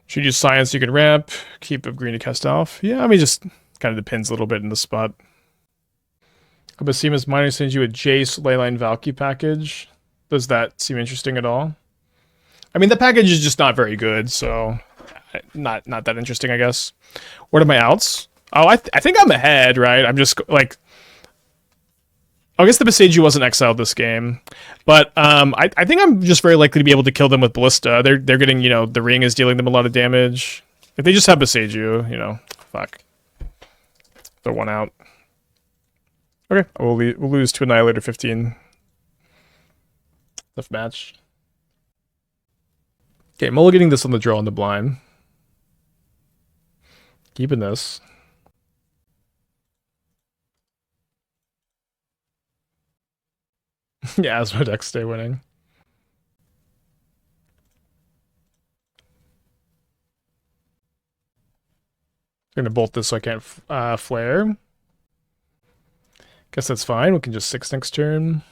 Should use Science, you can ramp. Keep of green to cast off. Yeah, I mean, just kind of depends a little bit in the spot. Abasima's Miner sends you a Jace Leyline Valky package. Does that seem interesting at all? I mean, the package is just not very good, so not that interesting, I guess. What are my outs? Oh, I think I'm ahead, right? I'm just like, I guess the Besage wasn't exiled this game, but I think I'm just very likely to be able to kill them with Ballista. They're getting, you know, the ring is dealing them a lot of damage. If they just have Besage, you know, fuck. Throw one out. Okay, we'll lose to Annihilator 15. Tough match. Okay, mulliganing this on the draw on the blind. Keeping this. Yeah, as my decks stay winning. I'm gonna bolt this so I can't flare. Guess that's fine. We can just 6 next turn.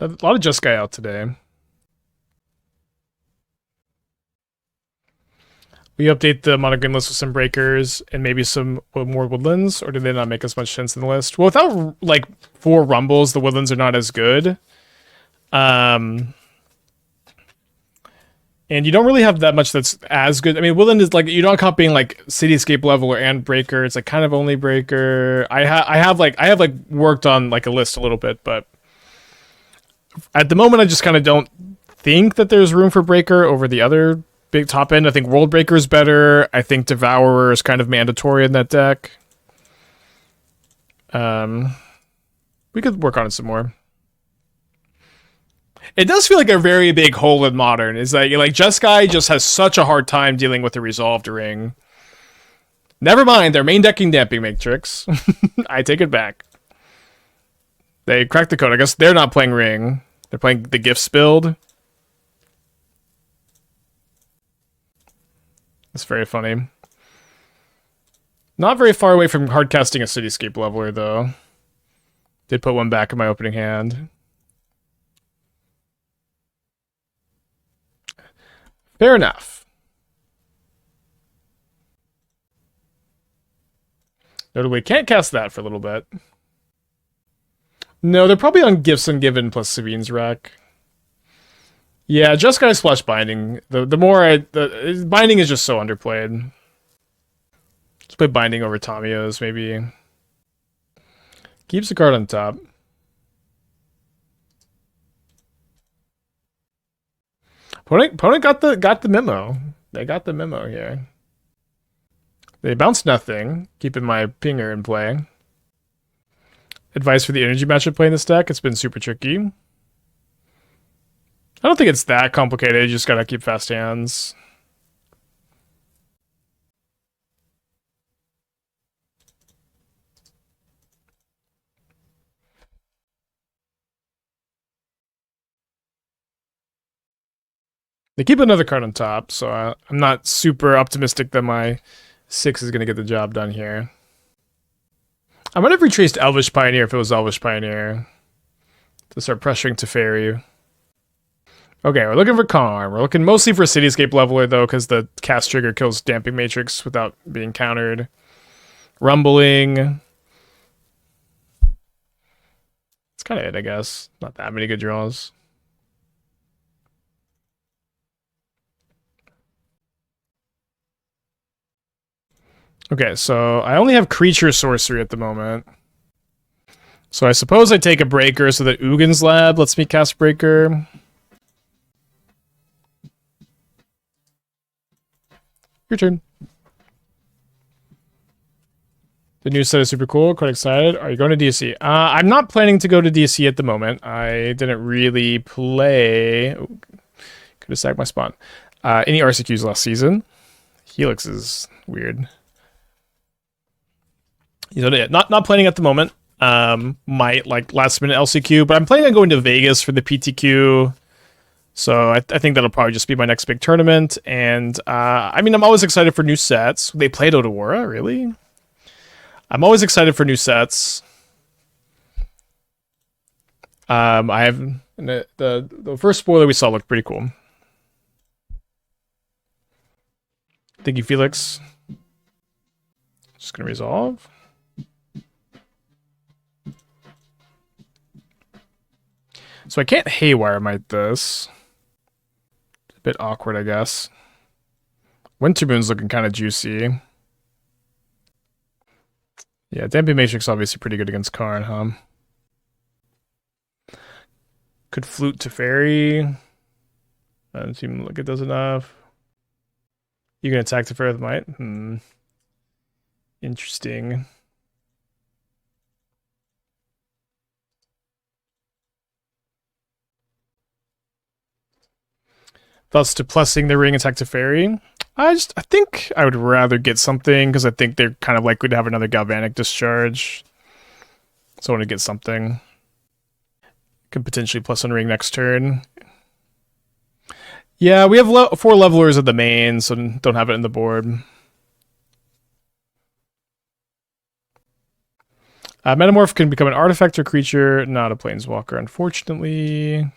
A lot of Just Guy out today. We update the monogreen list with some breakers and maybe some more woodlands, or did they not make as much sense in the list? Well, without like 4 rumbles, the woodlands are not as good. And you don't really have that much that's as good. I mean, woodland is like, you're not copying like Cityscape Leveler and breaker. It's like kind of only breaker. I have worked on like a list a little bit, but at the moment I just kind of don't think that there's room for breaker over the other big top end. I think World Breaker is better. I think Devourer is kind of mandatory in that deck. We could work on it some more. It does feel like a very big hole in Modern. Is that like Jeskai just has such a hard time dealing with the Resolved Ring. Never mind, their main decking Damping Matrix. I take it back. They cracked the code. I guess they're not playing Ring. They're playing the Gifts build. That's very funny. Not very far away from hardcasting a Cityscape Leveler, though. Did put one back in my opening hand. Fair enough. Notably, can't cast that for a little bit. No, they're probably on Gifts Ungiven plus Sabine's Wreck. Yeah, Just Guy Splash Binding. The Binding is just so underplayed. Let's play Binding over Tamiyo's, maybe. Keeps the card on top. Opponent got the memo. They got the memo here. They bounced nothing, keeping my pinger in play. Advice for the energy matchup play in this deck. It's been super tricky. I don't think it's that complicated. You just gotta keep fast hands. They keep another card on top, so I'm not super optimistic that my 6 is going to get the job done here. I might have retraced Elvish Pioneer if it was Elvish Pioneer to start pressuring Teferi. Okay, we're looking for Karn. We're looking mostly for Cityscape Leveler, though, because the cast trigger kills Damping Matrix without being countered. Rumbling. It's kind of it, I guess. Not that many good draws. Okay, so I only have creature sorcery at the moment. So I suppose I take a breaker so that Ugin's Lab lets me cast breaker. Your turn. The new set is super cool. Quite excited. Are you going to DC? I'm not planning to go to DC at the moment. I didn't really play. Ooh, could have sacked my spawn. Any RCQs last season. Helix is weird. You know, not planning at the moment. Might like last minute LCQ, but I'm planning on going to Vegas for the PTQ. So I think that'll probably just be my next big tournament. And I mean, I'm always excited for new sets. They played Odawara, really? I'm always excited for new sets. I have And the first spoiler we saw looked pretty cool. Thank you, Felix. Just gonna resolve. So I can't Haywire Mite this. It's a bit awkward, I guess. Wintermoon's looking kind of juicy. Yeah, Damping Matrix obviously pretty good against Karn, huh? Could Flute to Fairy. Doesn't seem like it does enough. You can attack the Flare with Might? Interesting. Thus to plussing the ring, attack to Fairy. I think I would rather get something because I think they're kind of likely to have another Galvanic Discharge. So I want to get something. Could potentially plus on ring next turn. Yeah, we have 4 levelers at the main, so don't have it in the board. Metamorph can become an artifact or creature, not a planeswalker, unfortunately.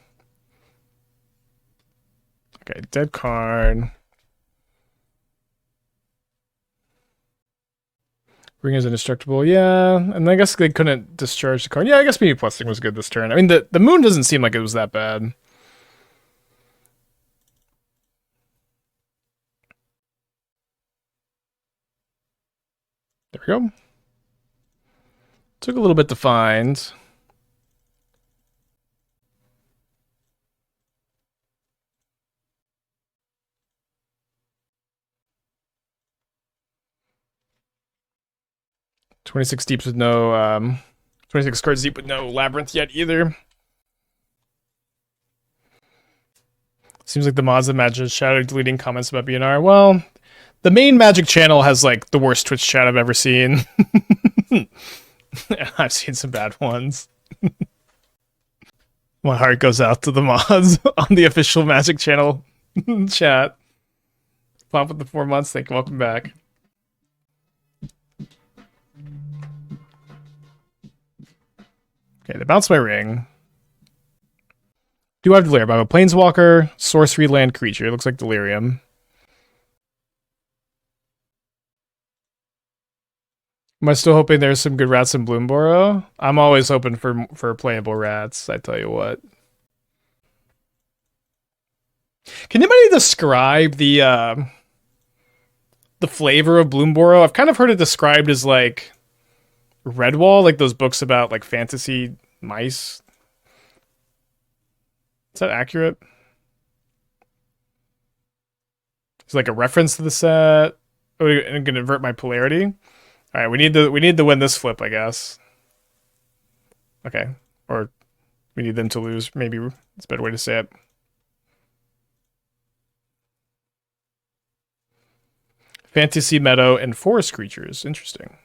Okay, dead Karn. Ring is indestructible, yeah. And I guess they couldn't discharge the Karn. Yeah, I guess maybe Plussing was good this turn. I mean, the moon doesn't seem like it was that bad. There we go. Took a little bit to find. $26 deep with no 26 cards deep with no Labyrinth yet either. Seems like the mods of Magic Shadow deleting comments about BNR. Well, the main Magic channel has like the worst Twitch chat I've ever seen. I've seen some bad ones. My heart goes out to the mods on the official Magic channel chat. Pop with the 4 months. Thank you. Welcome back. Okay, they bounce my ring. Do I have Delirium? I have a Planeswalker, sorcery land creature. It looks like Delirium. Am I still hoping there's some good rats in Bloomborough? I'm always hoping for playable rats, I tell you what. Can anybody describe the flavor of Bloomborough? I've kind of heard it described as like Redwall, like those books about like fantasy mice. Is that accurate? It's like a reference to the set. Oh, I'm gonna invert my polarity. All right, we need to win this flip, I guess. Okay, or we need them to lose. Maybe it's a better way to say it. Fantasy meadow and forest creatures. Interesting.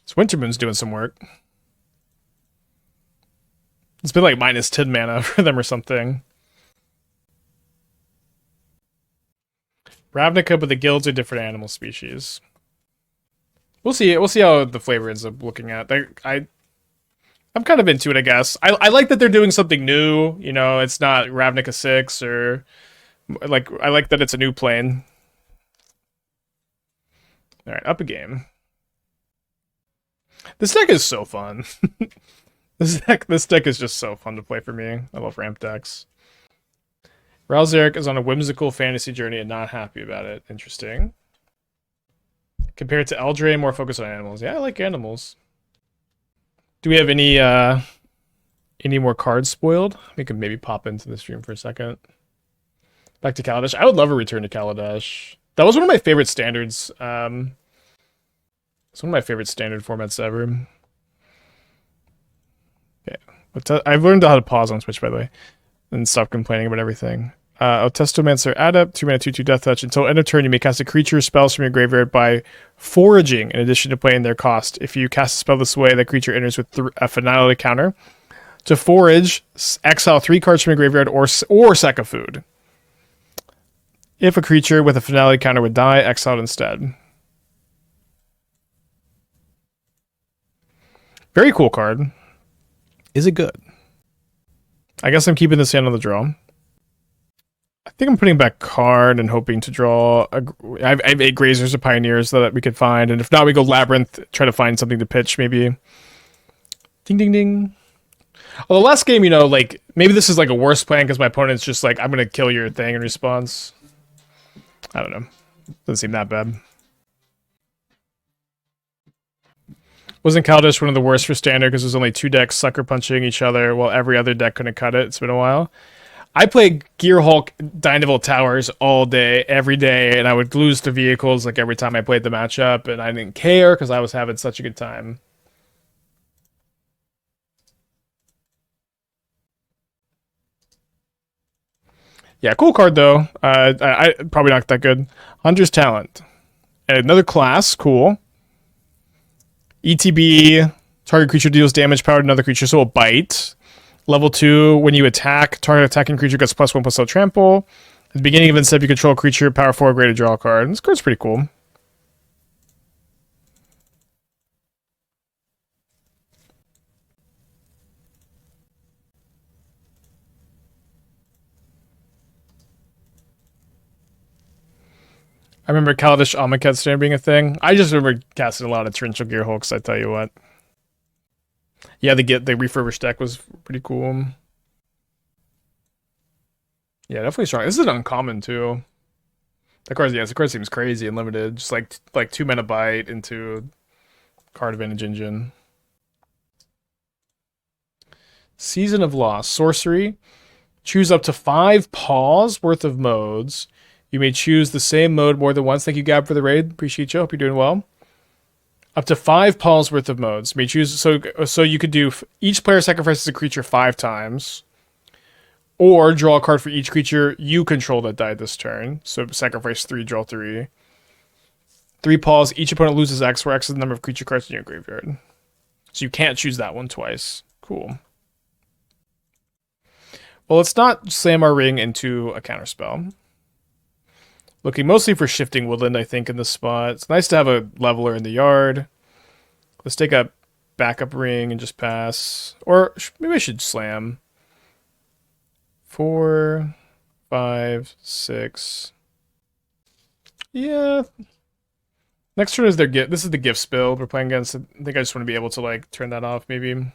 So Wintermoon's doing some work. It's been like minus 10 mana for them or something. Ravnica, but the guilds are different animal species. We'll see. We'll see how the flavor ends up looking at. I'm kind of into it, I guess. I like that they're doing something new. You know, it's not Ravnica 6 or like I like that it's a new plane. All right, up a game. This deck is so fun. This deck is just so fun to play for me. I love ramp decks. Ralzeric is on a whimsical fantasy journey and not happy about it. Interesting. Compared to Eldrazi, more focused on animals. Yeah, I like animals. Do we have any more cards spoiled? We could maybe pop into the stream for a second. Back to Kaladesh. I would love a return to Kaladesh. That was one of my favorite standards. It's one of my favorite standard formats ever. Yeah. I've learned how to pause on Twitch, by the way, and stop complaining about everything. Testomancer Adept, 2 mana, 2/2 Death Touch. Until end of turn, you may cast a creature spells from your graveyard by foraging, in addition to playing their cost. If you cast a spell this way, that creature enters with a finality counter. To forage, exile 3 cards from your graveyard or sack a food. If a creature with a finality counter would die, exiled instead. Very cool card. Is it good? I guess I'm keeping this hand on the draw. I think I'm putting back Karn and hoping to draw. I have 8 Grazers or Pioneers that we could find, and if not, we go Labyrinth, try to find something to pitch, maybe. Ding, ding, ding. Well, the last game, you know, like, maybe this is like a worse plan because my opponent's just like, I'm going to kill your thing in response. I don't know. Doesn't seem that bad. Wasn't Kaladesh one of the worst for standard because there's only 2 decks sucker punching each other while every other deck couldn't cut it? It's been a while. I played Gearhulk Dynaville Towers all day, every day, and I would lose to vehicles like every time I played the matchup, and I didn't care because I was having such a good time. Yeah, cool card though. I probably not that good. Hunter's Talent. Another class, cool. ETB, target creature deals damage power to another creature, so it'll bite. Level 2, when you attack, target attacking creature gets +1/+0 trample. At the beginning of an step, you control a creature, power 4, greater draw a card. This card's pretty cool. I remember Kaladesh Amonkhet Stand being a thing. I just remember casting a lot of Torrential Gearhulks, I tell you what. Yeah, the refurbished deck was pretty cool. Yeah, definitely strong. This is an uncommon too. The card seems crazy and limited. Just like 2 mana bite into card advantage engine. Season of Loss. Sorcery. Choose up to 5 paws worth of modes. You may choose the same mode more than once. Thank you, Gab, for the raid. Appreciate you. Hope you're doing well. Up to 5 paws worth of modes. You may choose. So you could do each player sacrifices a creature 5 times, or draw a card for each creature you control that died this turn. So sacrifice 3, draw 3. 3 paws. Each opponent loses X, where X is the number of creature cards in your graveyard. So you can't choose that one twice. Cool. Well, let's not slam our ring into a counterspell. Looking mostly for Shifting Woodland, I think, in this spot. It's nice to have a leveler in the yard. Let's take a backup ring and just pass. Or maybe I should slam. 4, 5, 6. Yeah. Next turn is their gift. This is the gift spill we're playing against. I think I just want to be able to like turn that off, maybe.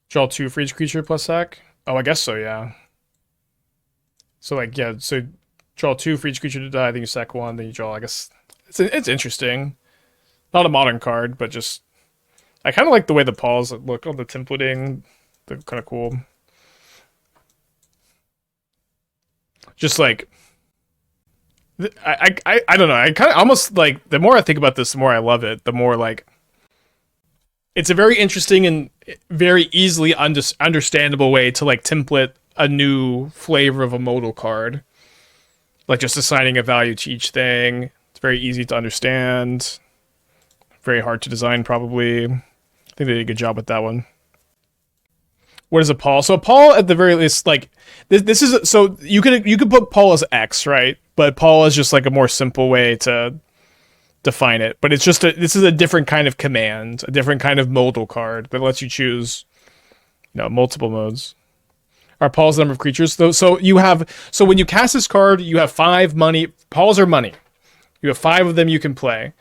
Draw 2 for each creature plus sack. Oh, I guess so, yeah. So like, yeah, so draw 2 for each creature to die, then you sack 1, then you draw. I guess it's interesting. Not a modern card, but just I kind of like the way the paws look on the templating. They're kind of cool. Just like I don't know. I kind of almost like the more I think about this, the more I love it. The more like it's a very interesting and very easily understandable way to like template a new flavor of a modal card. Like just assigning a value to each thing. It's very easy to understand. Very hard to design, probably. I think they did a good job with that one. What is a Paul? So a Paul, at the very least, like this is so you could put Paul as X, right? But Paul is just like a more simple way to define it. But it's just this is a different kind of command, a different kind of modal card that lets you choose, multiple modes. Are Paul's the number of creatures? So when you cast this card, you have 5 money. Pauls are money. You have 5 of them you can play.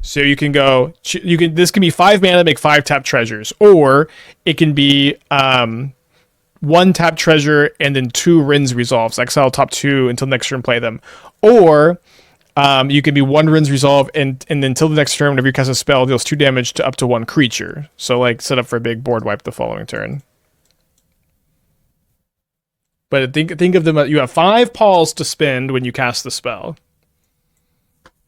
So you can go. This can be 5 mana, make 5 tap treasures, or it can be 1 tap treasure and then 2 Rin's Resolves. Exile top 2 until next turn, play them, or you can be 1 Rin's Resolve and until the next turn, whenever you cast a spell, deals 2 damage to up to 1 creature. So like set up for a big board wipe the following turn. But think of them. You have 5 Pauls to spend when you cast the spell.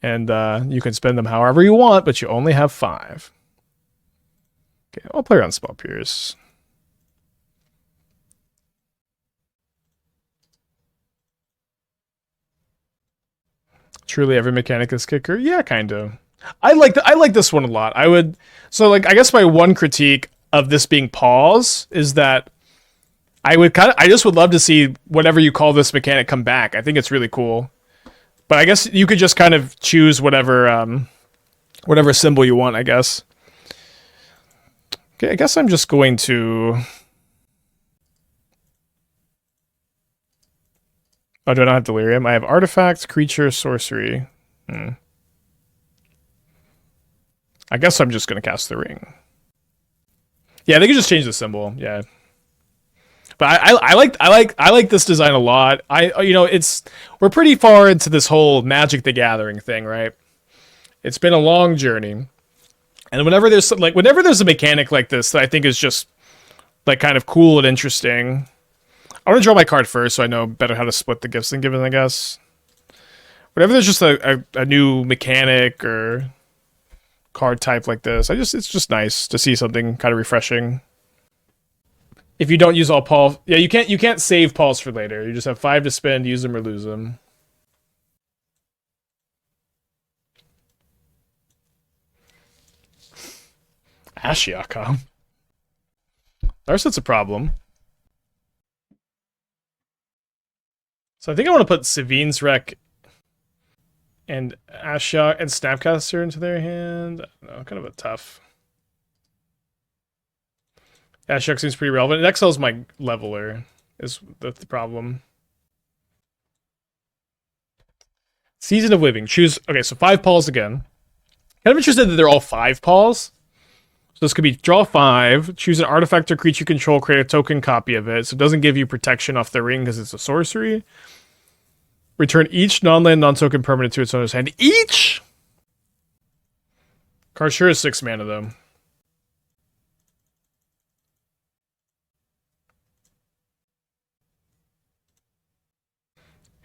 And you can spend them however you want, but you only have 5. Okay, I'll play around Spell Pierce. Truly every mechanic is kicker? Yeah, kind of. I like this one a lot. I guess my one critique of this being pause is that I just would love to see whatever you call this mechanic come back. I think it's really cool. But I guess you could just kind of choose whatever symbol you want, I guess. Okay, I guess I'm just going to... Oh, do I not have Delirium? I have Artifact, Creature, Sorcery. I guess I'm just going to cast the Ring. Yeah, they could just change the symbol. Yeah. But I like this design a lot. We're pretty far into this whole Magic the Gathering thing, right? It's been a long journey. And whenever there's a mechanic like this that I think is just like kind of cool and interesting, I want to draw my card first so I know better how to split the gifts and given, I guess. Whenever there's just a new mechanic or card type like this, it's just nice to see something kind of refreshing. If you don't use all Paul, yeah, you can't save Pauls for later. You just have 5 to spend, use them or lose them. Ashiok, huh? Narset's a problem. So I think I want to put Savine's Wreck and Ashiok and Snapcaster into their hand. I don't know, kind of a tough. Ashiok seems pretty relevant. It exiles my Leveler, is the problem. Season of Living. Choose. Okay, so 5 Pauls again. Kind of interested that they're all 5 Pauls. So this could be draw 5, choose an artifact or creature you control, create a token copy of it. So it doesn't give you protection off the ring because it's a sorcery. Return each non-land, non-token permanent to its owner's hand. Each? Card sure is 6 mana though.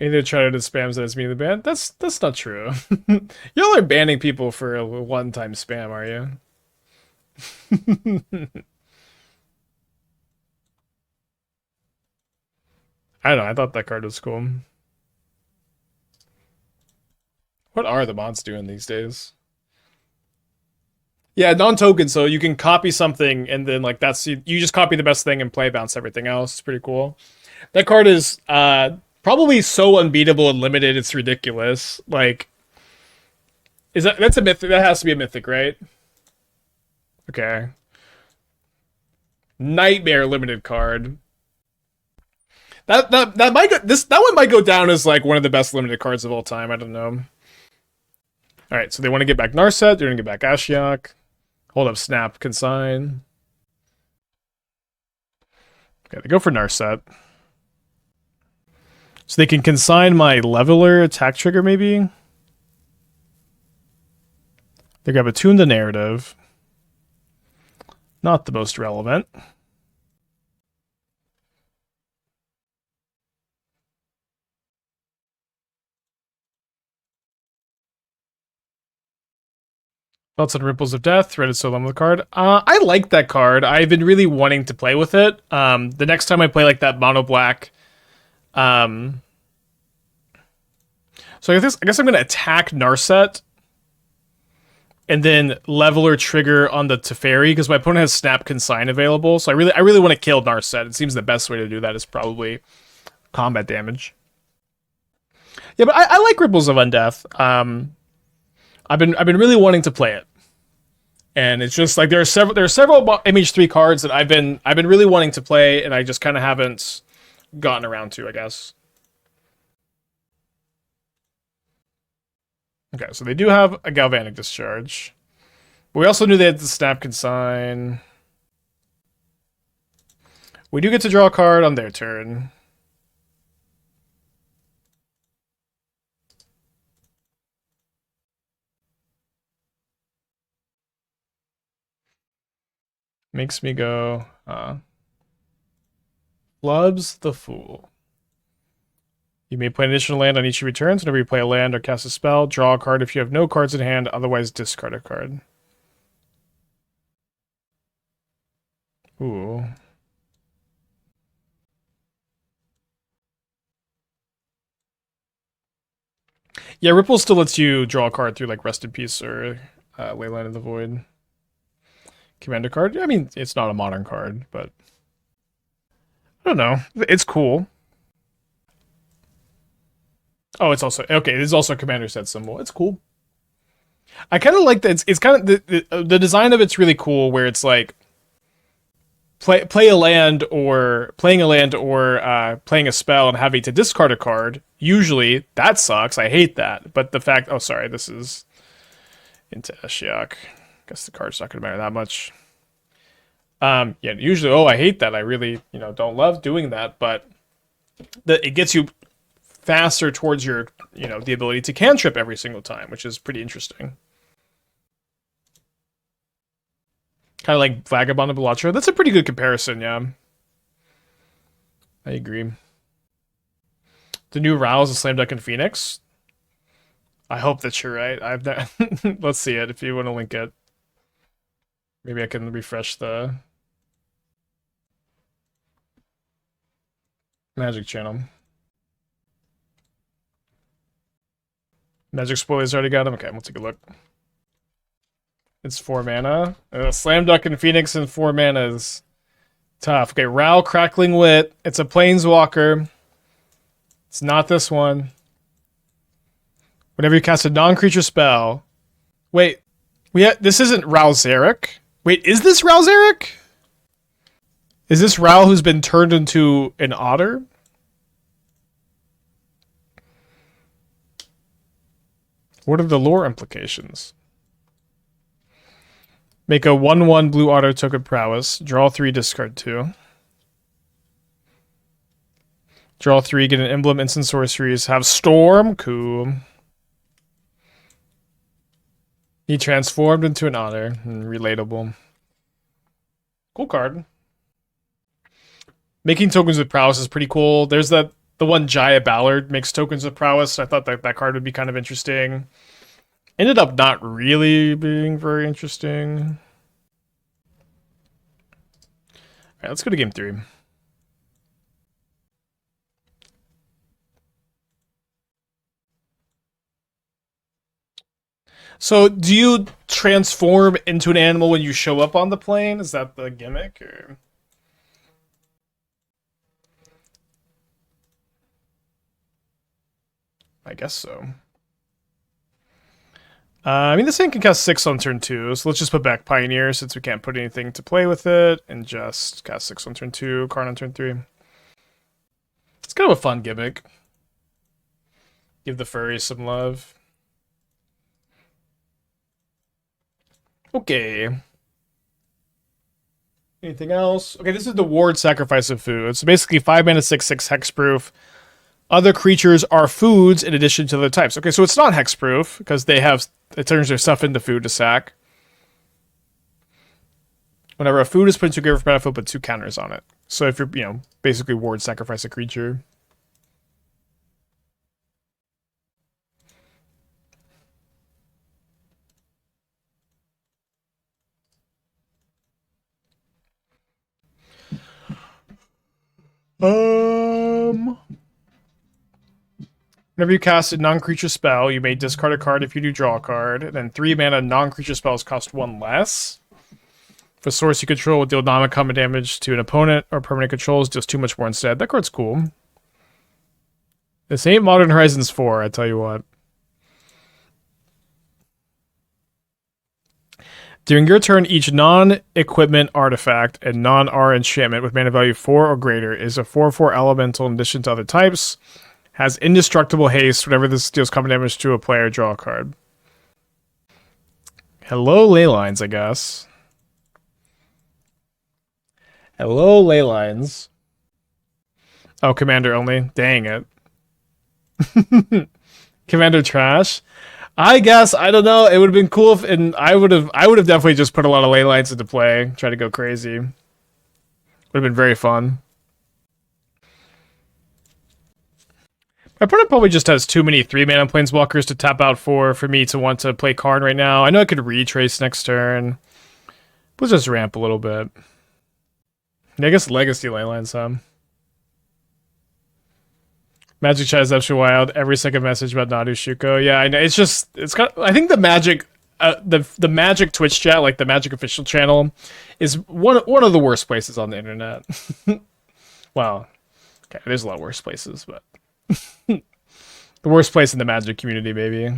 Either try to spams that it's me in the ban. That's not true. Y'all are banning people for a one-time spam, are you? I don't know, I thought that card was cool. What are the mods doing these days? Yeah, non-token, so you can copy something and then like you just copy the best thing and play bounce everything else. It's pretty cool. That card is probably so unbeatable and limited, it's ridiculous. Like, that's a mythic? That has to be a mythic, right? Okay. Nightmare limited card. That one might go down as like one of the best limited cards of all time. I don't know. All right, so they want to get back Narset. They're gonna get back Ashiok. Hold up, Snap, Consign. Okay, they go for Narset. So they can consign my Leveler attack trigger, maybe? They grab Attune the Narrative. Not the most relevant. Thoughts on Ripples of Death, Threaded Soul the card. I like that card. I've been really wanting to play with it. The next time I play like that mono black, so I guess I'm gonna attack Narset, and then Leveler trigger on the Teferi because my opponent has Snap Consign available. So I really want to kill Narset. It seems the best way to do that is probably combat damage. Yeah, but I like Ripples of Undeath. I've been really wanting to play it, and it's just like there are several MH3 cards that I've been really wanting to play, and I just kind of haven't gotten around to, I guess. Okay, so they do have a Galvanic Discharge, but we also knew they had the Snap Consign. We do get to draw a card on their turn. Makes me go, Flubs the Fool. You may play an additional land on each of your turns. Whenever you play a land or cast a spell, draw a card if you have no cards in hand, otherwise discard a card. Ooh. Yeah, Ripple still lets you draw a card through like Rest in Peace or Leyline of the Void. Commander card? I mean, it's not a modern card, but... I don't know. It's cool. Oh, it's also okay. This is also a commander set symbol. It's cool. I kind of like that. It's kind of the design of it's really cool. Where it's like playing a land or playing a spell and having to discard a card. Usually that sucks. I hate that. But the fact, oh sorry, this is into Ashiok. Guess the card's not gonna matter that much. Yeah, usually, oh, I hate that. I really, don't love doing that. But it gets you faster towards your, the ability to cantrip every single time, which is pretty interesting. Kind of like Vagabond of Bellatra. That's a pretty good comparison, yeah. I agree. The new Rouse is Slam Dunk and Phoenix. I hope that you're right. I've not let's see it if you want to link it. Maybe I can refresh the Magic channel. Magic Spoilers already got him? Okay, we'll take a look. It's 4 mana. Slam Dunk and Phoenix and 4 mana is tough. Okay, Ral Crackling Wit. It's a Planeswalker. It's not this one. Whenever you cast a non-creature spell. Wait, this isn't Ral Zarek? Wait, is this Ral Zarek? Is this Ral who's been turned into an otter? What are the lore implications? Make a 1/1 blue otter token prowess. Draw 3, discard 2. Draw 3, get an emblem, instant sorceries. Have Storm. Cool. He transformed into an otter. Relatable. Cool card. Making tokens with prowess is pretty cool. There's the one Jaya Ballard makes tokens with prowess. I thought that card would be kind of interesting. Ended up not really being very interesting. Alright, let's go to game 3. So, do you transform into an animal when you show up on the plane? Is that the gimmick? Or? I guess so. I mean, this thing can cast 6 on turn 2, so let's just put back Pioneer since we can't put anything to play with it, and just cast 6 on turn 2, Karn on turn 3. It's kind of a fun gimmick. Give the furries some love. Okay. Anything else? Okay, this is the Ward Sacrifice of Food. So basically 5 mana, 6/6 hexproof. Other creatures are foods in addition to the types. Okay, so it's not hexproof because it turns their stuff into food to sack. Whenever a food is put into a grave for battlefield, put 2 counters on it. So if you're, basically Ward Sacrifice a creature. Whenever you cast a non-creature spell, you may discard a card if you do draw a card. Then 3 mana non-creature spells cost 1 less. If a source you control will deal non-common damage to an opponent or permanent controls, deals 2 much more instead. That card's cool. This ain't Modern Horizons 4, I tell you what. During your turn, each non-equipment artifact and non-R enchantment with mana value 4 or greater is a 4/4 elemental in addition to other types. Has indestructible haste. Whenever this deals common damage to a player, draw a card. Hello, Leylines, I guess. Hello, Leylines. Oh, Commander only. Dang it. Commander trash. I guess, I don't know. It would have been cool if, and I would have definitely just put a lot of Leylines into play, try to go crazy. Would have been very fun. My opponent probably just has too many 3-mana planeswalkers to tap out for me to want to play Karn right now. I know I could retrace next turn. Let's just ramp a little bit. I guess Legacy Leylines, huh? Magic Chat is actually wild. Every second message about Nadu Shuko. Yeah, I know. It's got. I think the Magic, the Magic Twitch chat, like the Magic official channel, is one of the worst places on the internet. One Well, okay, there's a lot worse places, but the worst place in the Magic community, maybe.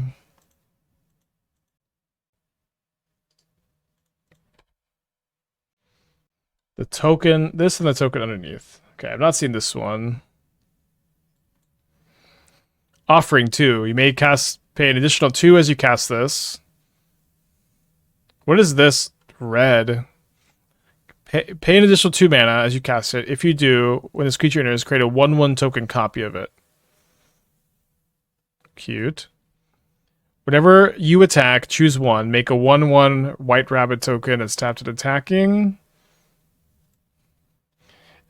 The token, this and the token underneath. Okay, I've not seen this one. Offering 2. You may pay an additional 2 as you cast this. What is this? Red. Pay an additional 2 mana as you cast it. If you do, when this creature enters, create a 1/1 token copy of it. Cute. Whenever you attack, choose 1. Make a 1/1 white rabbit token that's tapped at attacking.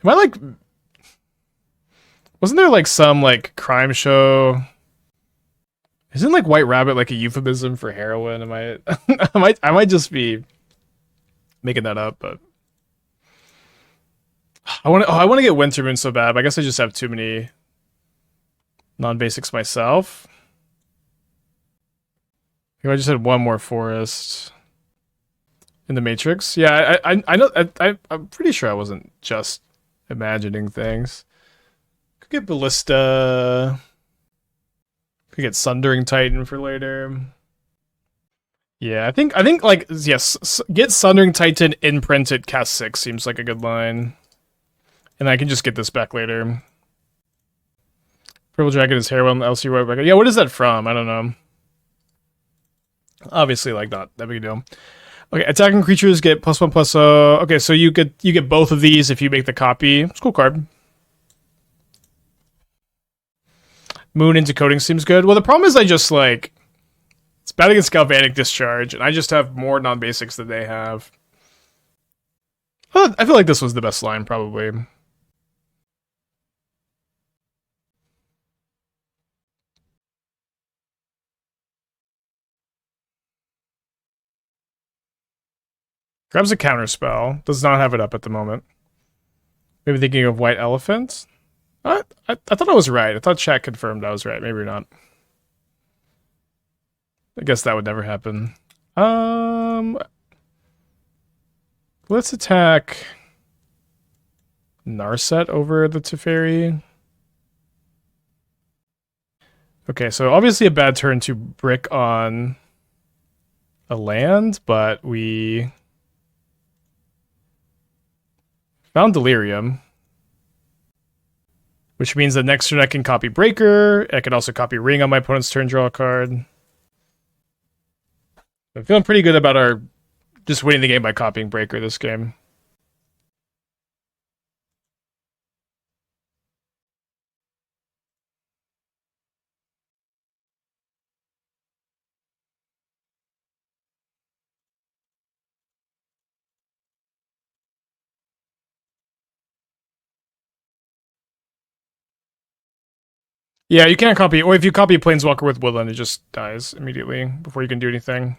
Am I like... Wasn't there like some like crime show? Isn't like White Rabbit like a euphemism for heroin? Am I I might just be making that up, but I want to get Wintermoon so bad, but I guess I just have too many non-basics myself. I just had one more forest in the Matrix. Yeah, I know I'm pretty sure I wasn't just imagining things. Could get Ballista. Could get Sundering Titan for later. Yeah, I think like yes, get Sundering Titan, imprint it, cast 6 seems like a good line. And I can just get this back later. Purple Dragon is heroin, LC White Dragon. Yeah, what is that from? I don't know. Obviously, like not that big a deal. Okay, attacking creatures get +1/+0. Okay, so you get both of these if you make the copy. It's a cool card. Moon into Coating seems good. Well, the problem is I just like it's bad against Galvanic Discharge, and I just have more non-basics than they have. I feel like this was the best line, probably. Grabs a counter spell. Does not have it up at the moment. Maybe thinking of White Elephant. I thought I was right. I thought chat confirmed I was right. Maybe not. I guess that would never happen. Let's attack Narset over the Teferi. Okay, so obviously a bad turn to brick on a land, but we found Delirium, which means that next turn I can copy Breaker. I can also copy Ring on my opponent's turn, draw a card. I'm feeling pretty good about our just winning the game by copying Breaker this game. Yeah, you can't copy, or if you copy Planeswalker with Woodland, it just dies immediately before you can do anything.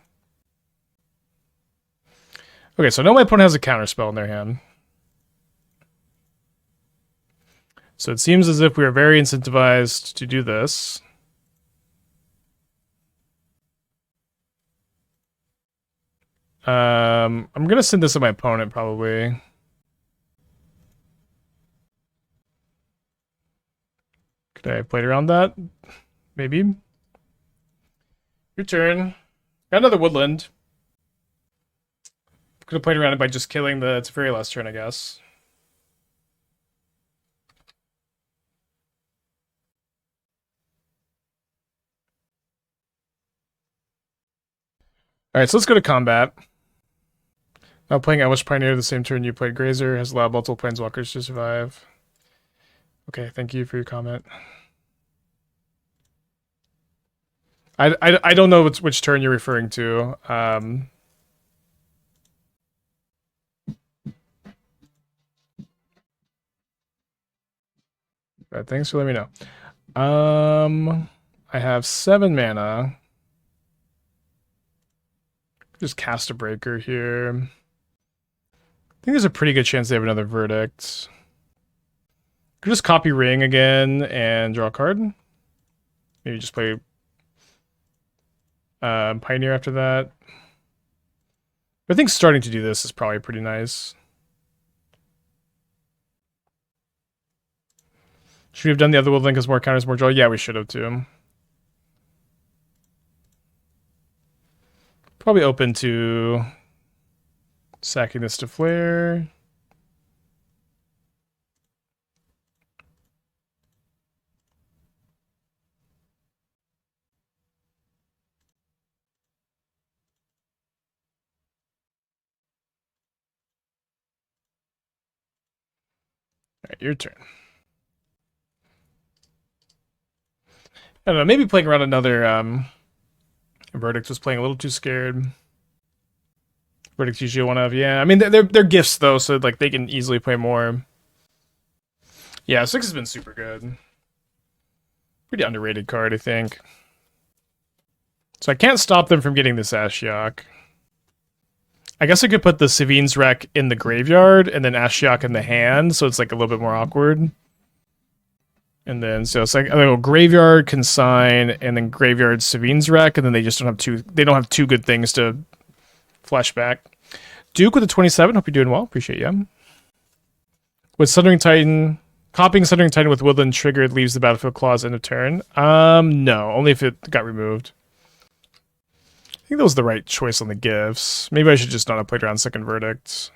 Okay, so now my opponent has a counterspell in their hand. So it seems as if we are very incentivized to do this. I'm gonna send this to my opponent probably. Could I have played around that? Maybe. Your turn. Got another Woodland. Could have played around it by just killing the Teferi last turn, I guess. Alright, so let's go to combat. Now playing Elvish Pioneer the same turn you played Grazer has allowed multiple Planeswalkers to survive. Okay, thank you for your comment. I don't know which turn you're referring to. But thanks for letting me know. I have 7 mana. Just cast a Breaker here. I think there's a pretty good chance they have another Verdict. Could just copy Ring again and draw a card. Maybe just play Pioneer after that. But I think starting to do this is probably pretty nice. Should we have done the other woodland because more counters, more joy? Yeah, we should have too. Probably open to sacking this to flare. Alright, your turn. I don't know, maybe playing around another Verdict was playing a little too scared. Verdict's usually one of, yeah. I mean, they're gifts though, so like they can easily play more. Yeah, 6 has been super good. Pretty underrated card, I think. So I can't stop them from getting this Ashiok. I guess I could put the Savine's Wreck in the graveyard and then Ashiok in the hand, so it's like a little bit more awkward. And then so it's like a little graveyard consign and then graveyard Savine's Wreck, and then they just don't have two good things to flashback. Duke with a 27, hope you're doing well. Appreciate you. With Sundering Titan, copying Sundering Titan with Woodland triggered leaves the battlefield clause end of turn. No, only if it got removed. I think that was the right choice on the gifts. Maybe I should just not have played around second verdicts.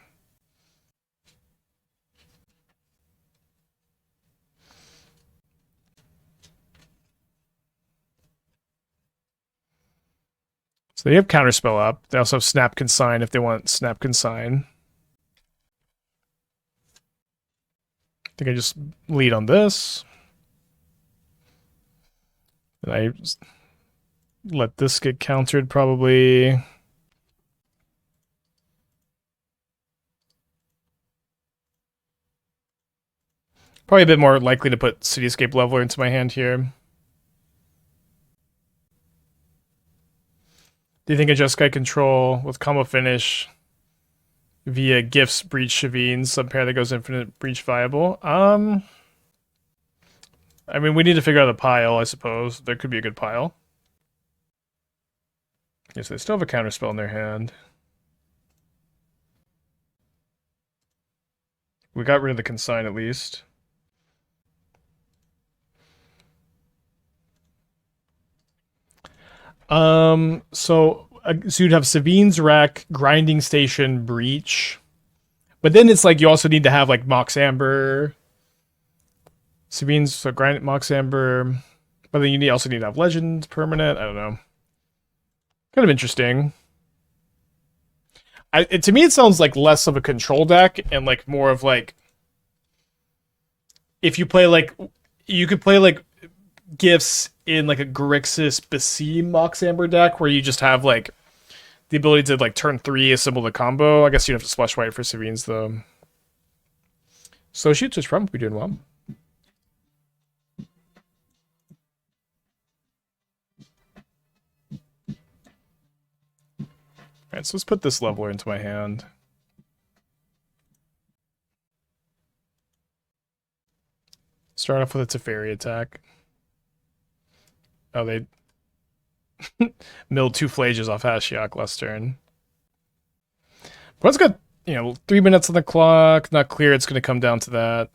So they have Counterspell up. They also have Snap Consign if they want Snap Consign. I think I just lead on this. And I let this get countered probably. Probably a bit more likely to put Cityscape Leveler into my hand here. Do you think a Jeskai control with combo finish via gifts breach Shavine sub pair that goes infinite breach viable? I mean, we need to figure out a pile, I suppose. There could be a good pile. Yes, they still have a counterspell in their hand. We got rid of the consign at least. So you'd have Savine's Wreck, Grinding Station, Breach. But then it's like you also need to have like Mox Amber. Savine's, so Grind Mox Amber. But then you also need to have Legend, Permanent, I don't know. Kind of interesting. To me it sounds like less of a control deck and like more of like, if you play like, you could play like gifts in like a Grixis Beseem Mox Amber deck where you just have like the ability to like turn 3 assemble the combo. I guess you'd have to splash white for Savine's though. So shoots is probably doing well. Alright, so let's put this leveler into my hand. Start off with a Teferi attack. Oh, they milled 2 Flages off Ashiok last turn. But it's got, 3 minutes on the clock. Not clear it's going to come down to that.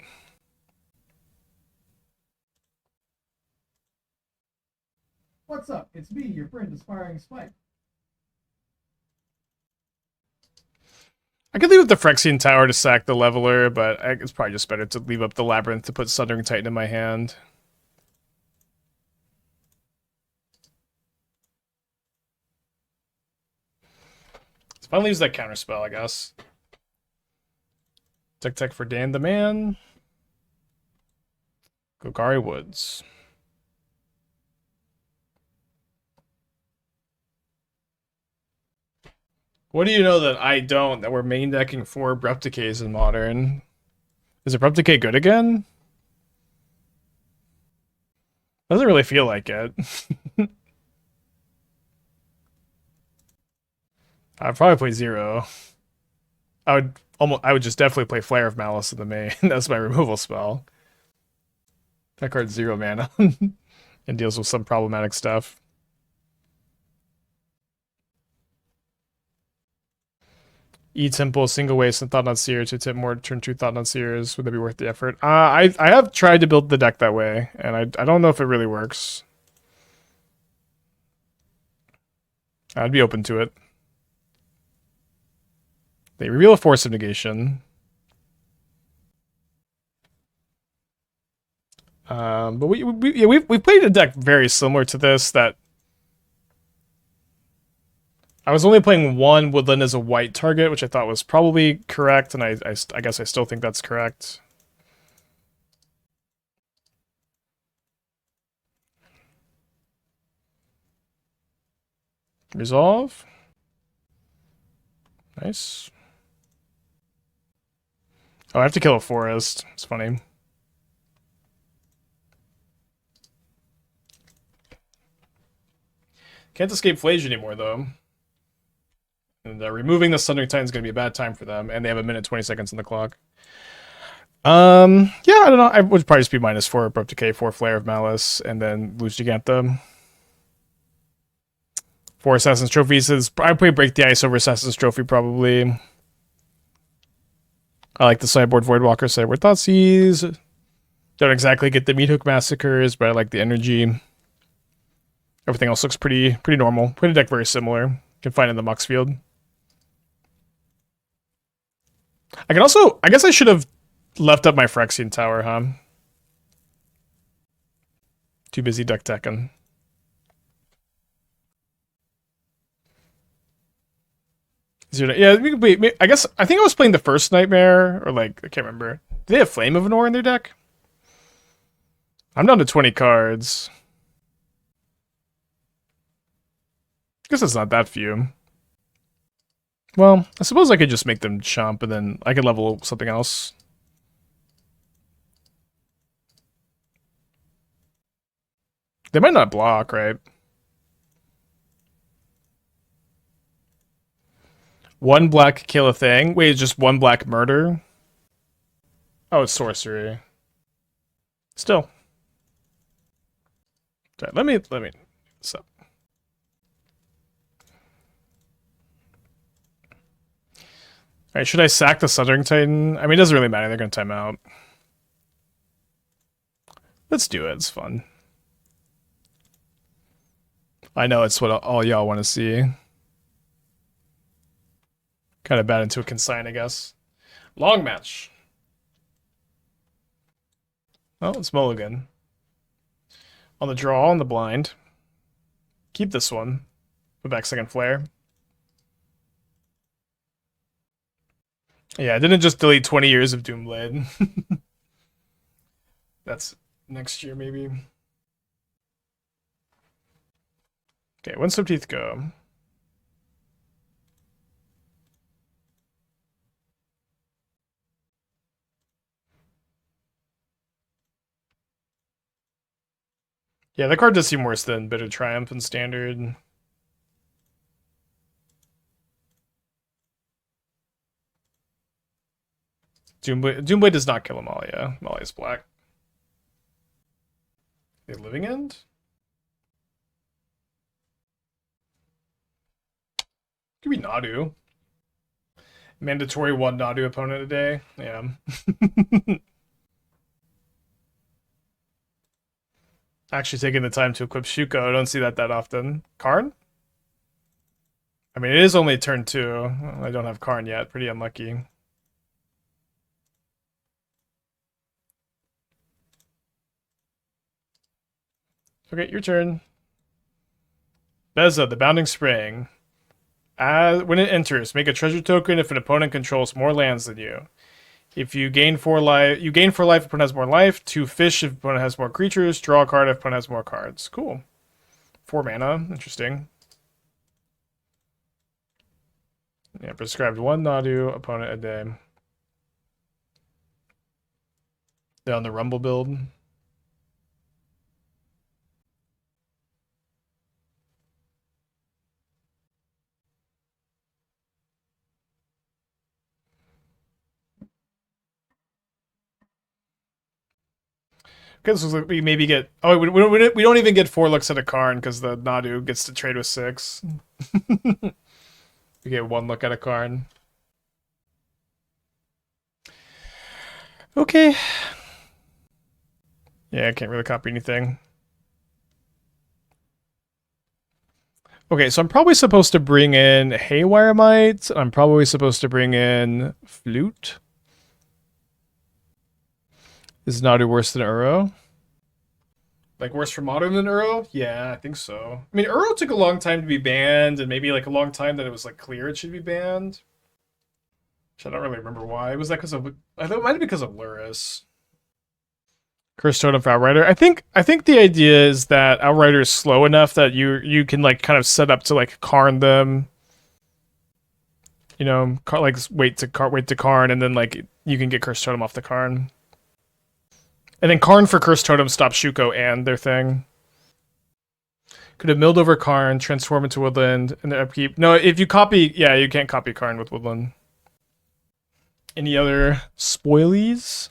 What's up? It's me, your friend, Aspiring Spike. I could leave with the Phyrexian Tower to sack the Leveler, but it's probably just better to leave up the Labyrinth to put Sundering Titan in my hand. Finally use that counterspell, I guess. Tech for Dan the Man. Golgari Woods. What do you know that I don't, that we're main decking 4 Abrupt Decays in Modern? Is Abrupt Decay good again? Doesn't really feel like it. I'd probably play 0. I would just definitely play Flare of Malice in the main. That's my removal spell. That card's 0 mana and deals with some problematic stuff. E-Temple, single waste, and Thought Not Seer to tip more turn 2 Thought Not Seers. Would that be worth the effort? I have tried to build the deck that way, and I don't know if it really works. I'd be open to it. They reveal a Force of Negation. But we've played a deck very similar to this that I was only playing one Woodland as a white target, which I thought was probably correct, and I guess I still think that's correct. Resolve. Nice. Oh, I have to kill a forest. It's funny. Can't escape Flage anymore, though. And removing the Sundering Titan is going to be a bad time for them, and they have a minute 20 seconds on the clock. Yeah, I don't know. I would probably just be -4 up to K4 Flare of Malice, and then lose Giganta. 4 Assassin's Trophies is... I'd probably break the ice over Assassin's Trophy, probably. I like the sideboard Voidwalker, sideboard Thoughtseize. Don't exactly get the Meat Hook Massacres, but I like the energy. Everything else looks pretty normal. Play a deck very similar. You can find it in the Mux field. I can also... I guess I should have left up my Phyrexian Tower, huh? Too busy deck teching. Yeah, wait, I guess... I think I was playing the first Nightmare, or like... I can't remember. Do they have Flame of Anor in their deck? I'm down to 20 cards. I guess it's not that few. Well, I suppose I could just make them chump, and then I could level something else. They might not block, right? One black kill a thing. Wait, it's just one black murder? Oh, it's sorcery. Still. Okay, let me so. Alright, should I sack the Sundering Titan? I mean, it doesn't really matter. They're going to time out. Let's do it. It's fun. I know it's what all y'all want to see. Kind of bad into a consign, I guess. Long match. Oh, it's Mulligan. On the draw, on the blind. Keep this one. Put back second flare. Yeah, I didn't just delete 20 years of Doomblade. That's next year, maybe. Okay, when's some teeth go? Yeah, that card does seem worse than Bitter Triumph in Standard. Doomblade does not kill Amalia. Amalia's black. A Living End? Could be Nadu. Mandatory 1 Nadu opponent a day. Yeah. Actually taking the time to equip Shuko. I don't see that often. Karn? I mean, it is only turn 2. I don't have Karn yet. Pretty unlucky. Okay, your turn. Beza, the Bounding Spring. When it enters, make a treasure token if an opponent controls more lands than you. If you gain 4 life, if opponent has more life. 2 fish if opponent has more creatures. Draw a card if opponent has more cards. Cool. 4 mana. Interesting. Yeah, prescribed 1 Nadu, opponent a day. They're on the Rumble build. Okay, so we maybe get... Oh, we don't even get 4 looks at a Karn because the Nadu gets to trade with 6. We get 1 look at a Karn. Okay. Yeah, I can't really copy anything. Okay, so I'm probably supposed to bring in Haywire Mite. I'm probably supposed to bring in Flute. Is Nadu worse than Uro? Like worse for modern than Uro? Yeah, I think so. I mean, Uro took a long time to be banned, and maybe like a long time that it was like clear it should be banned. Which I don't really remember why. Was that because of? I thought it might be because of Luris. Cursed Totem for Outrider. I think the idea is that Outrider is slow enough that you can like kind of set up to like Karn them. You know, like wait to Karn, and then like you can get Cursed Totem off the Karn. And then Karn for Cursed Totem stops Shuko and their thing. Could have milled over Karn, transform into Woodland, and then upkeep. No, if you copy, yeah, you can't copy Karn with Woodland. Any other spoilies?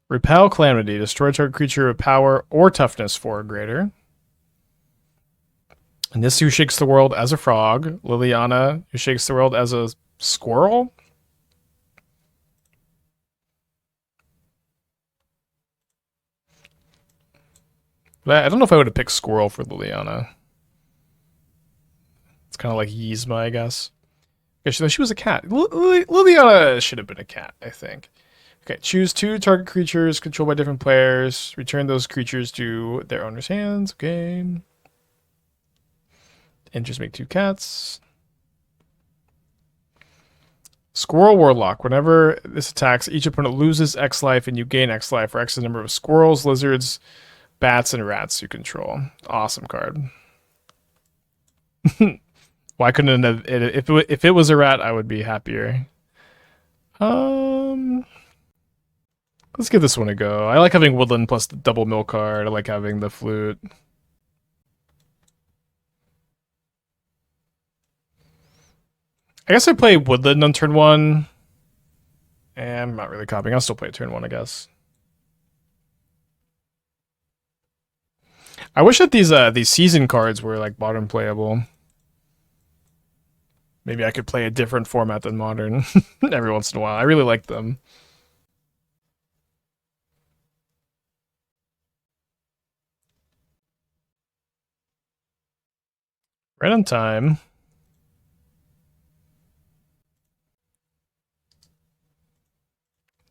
Repel Calamity. Destroy target creature with power or toughness 4 or greater. And this who shakes the world as a frog. Liliana, who shakes the world as a squirrel. But I don't know if I would have picked squirrel for Liliana. It's kind of like Yzma, I guess. Okay, she was a cat. Liliana should have been a cat, I think. Okay, choose 2 target creatures controlled by different players. Return those creatures to their owner's hands. Okay. And just make 2 cats. Squirrel Warlock. Whenever this attacks, each opponent loses X life and you gain X life for X number of squirrels, lizards, bats, and rats you control. Awesome card. Why couldn't it have, if it was a rat, I would be happier. Let's give this one a go. I like having Woodland plus the double mill card. I like having the flute. I guess I play Woodland on turn 1. And I'm not really copying. I'll still play turn 1, I guess. I wish that these season cards were like modern playable. Maybe I could play a different format than modern every once in a while. I really like them. Right on time.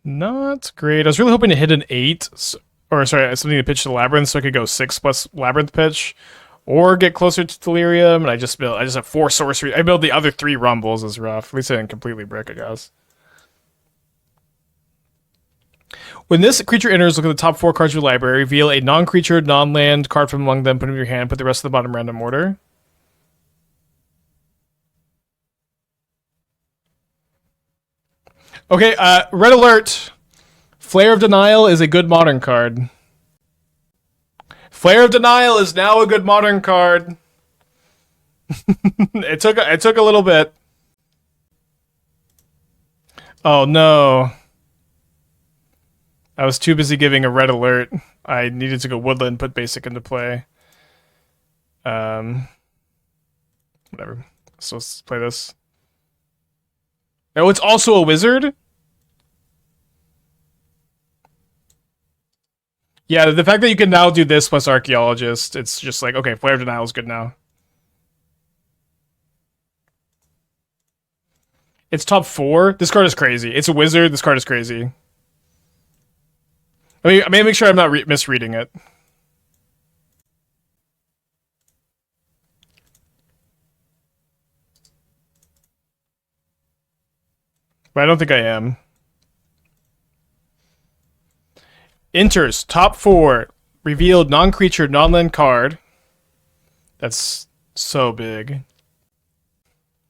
Not great. I was really hoping to hit an 8, or sorry, something to pitch to Labyrinth so I could go 6 plus Labyrinth pitch, or get closer to Delirium. And I just have 4 sorcery. I build the other 3 Rumbles is rough. At least I didn't completely brick, I guess. When this creature enters, look at the top 4 cards of your library. Reveal a non-creature, non-land card from among them. Put them in your hand. Put the rest of the bottom random order. Okay, red alert. Flare of Denial is a good modern card. Flare of Denial is now a good modern card. it took a little bit. Oh no. I was too busy giving a red alert. I needed to go Woodland, put basic into play. Whatever. So let's play this. Oh, it's also a wizard? Yeah, the fact that you can now do this plus Archaeologist, it's just like, okay, Flare of Denial is good now. It's top 4. This card is crazy. It's a wizard. This card is crazy. I mean, make sure I'm not misreading it. But I don't think I am. Enters top 4. Revealed non-creature, non-land card. That's so big.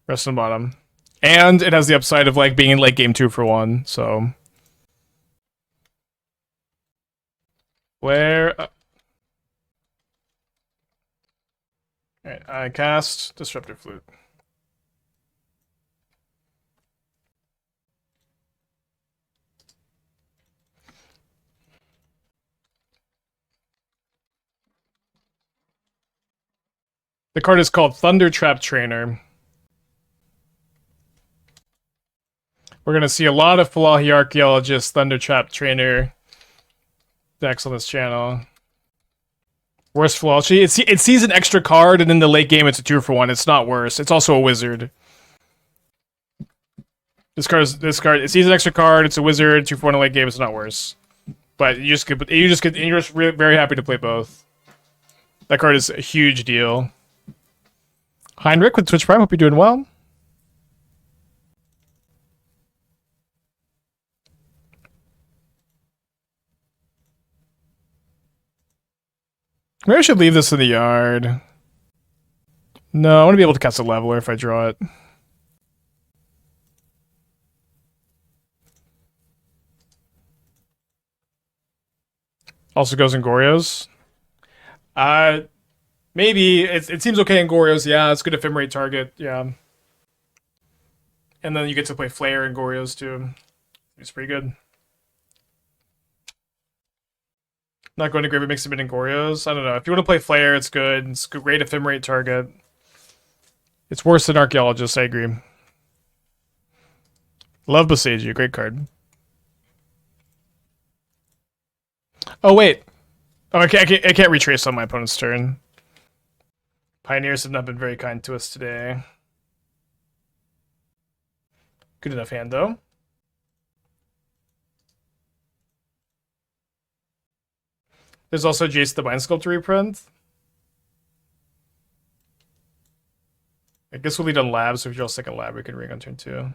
Rest on bottom. And it has the upside of like being in late game 2 for 1, so. Where? Alright, I cast Disruptor Flute. The card is called Thundertrap Trainer. We're going to see a lot of Falahi Archaeologist Thundertrap Trainer decks on this channel. Worst Falahi. It sees an extra card, and in the late game it's a 2-for-1. It's not worse. It's also a wizard. This card, it sees an extra card, it's a wizard, 2-for-1 in the late game, it's not worse. But you're just very happy to play both. That card is a huge deal. Heinrich with Twitch Prime, hope you're doing well. Maybe I should leave this in the yard. No, I want to be able to cast a Leveler if I draw it. Also goes in Goryo's. Maybe. It seems okay in Goryo's, yeah. It's good ephemerate target, yeah. And then you get to play Flare in Goryo's too. It's pretty good. Not going to Grave, it makes it in Goryo's. I don't know. If you want to play Flare, it's good. It's a great ephemerate target. It's worse than Archaeologist, I agree. Love Boseiju, great card. Oh, wait. Oh, I can't retrace on my opponent's turn. Pioneers have not been very kind to us today. Good enough hand, though. There's also Jace the Mind Sculptor reprint. I guess we'll lead on Lab, so if you draw second Lab, we can ring on turn 2.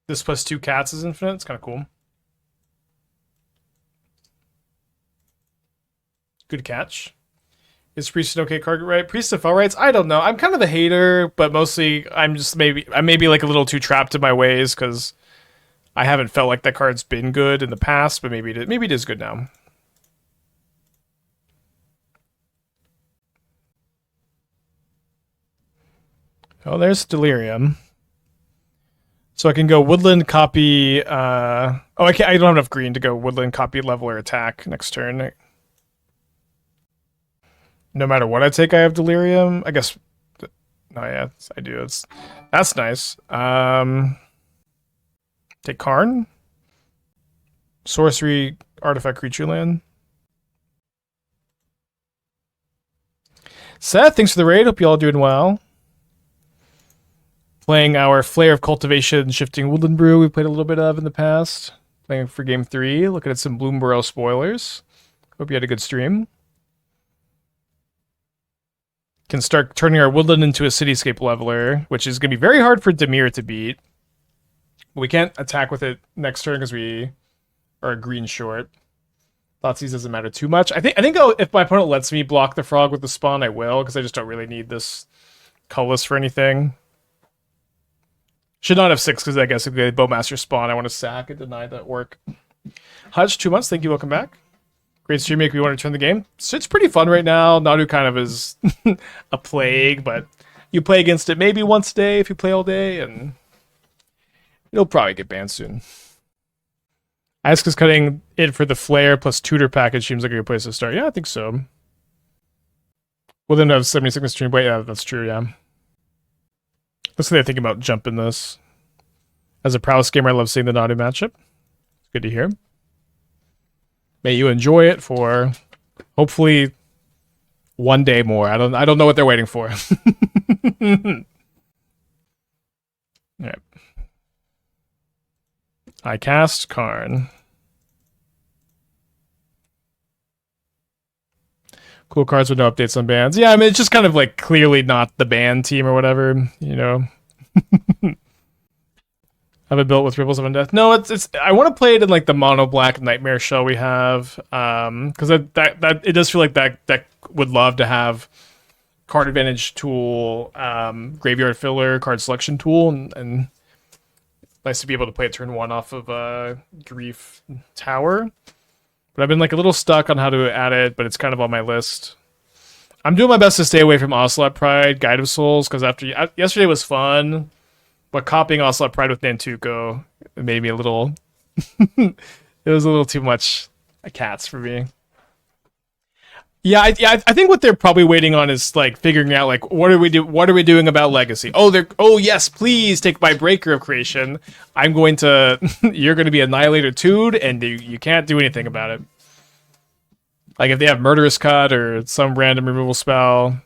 This plus 2 cats is infinite. It's kind of cool. Good catch. Is Priest an okay card, right? Priest of Felrights? I don't know. I'm kind of a hater, but mostly I may be like a little too trapped in my ways because I haven't felt like that card's been good in the past, but maybe it is good now. Oh, there's Delirium. So I can go Woodland, copy... I don't have enough green to go Woodland, copy, Leveler, attack next turn. No matter what I take, I have Delirium. I guess... No, yeah, I do. That's nice. Take Karn. Sorcery, Artifact, Creature Land. Seth, thanks for the raid. Hope you all doing well. Playing our Flare of Cultivation, Shifting Woodland brew we played a little bit of in the past. Playing for Game 3. Looking at some Bloomborough spoilers. Hope you had a good stream. Can start turning our Woodland into a Cityscape Leveler, which is going to be very hard for Dimir to beat. We can't attack with it next turn because we are a green short. Thoughtseize doesn't matter too much. I think if my opponent lets me block the frog with the spawn, I will, because I just don't really need this colorless for anything. Should not have 6, because I guess if they Bowmaster spawn, I want to sack and deny that work. Hutch, 2 months, thank you, welcome back. Great stream, make me want to turn the game. So it's pretty fun right now. Nadu kind of is a plague, but you play against it maybe once a day if you play all day, and it'll probably get banned soon. Isuka's cutting it for the Flare plus Tutor package seems like a good place to start. Yeah, I think so. We'll then have 76 stream. Wait, yeah, that's true, yeah. Looks like they're thinking about jumping this. As a prowess gamer, I love seeing the Nadu matchup. It's good to hear. May you enjoy it for hopefully one day more. I don't know what they're waiting for. Alright. I cast Karn. Cool cards with no updates on bans. Yeah, I mean, it's just kind of like clearly not the ban team or whatever, you know. Have it built with Ripples of Undeath. No, it's. I want to play it in like the mono black Nightmare shell we have, because that it does feel like that would love to have card advantage tool, graveyard filler, card selection tool, and nice to be able to play a turn 1 off of Grief Tower. But I've been like a little stuck on how to add it, but it's kind of on my list. I'm doing my best to stay away from Ocelot Pride, Guide of Souls, because after yesterday was fun, But copying Ocelot Pride with Nantuko made me a little. It was a little too much cats for me. Yeah, I think what they're probably waiting on is like figuring out like what are we doing about legacy? Oh yes, please take my Breaker of Creation. I'm going to you're going to be Annihilator 2'd and you can't do anything about it. Like if they have Murderous Cut or some random removal spell,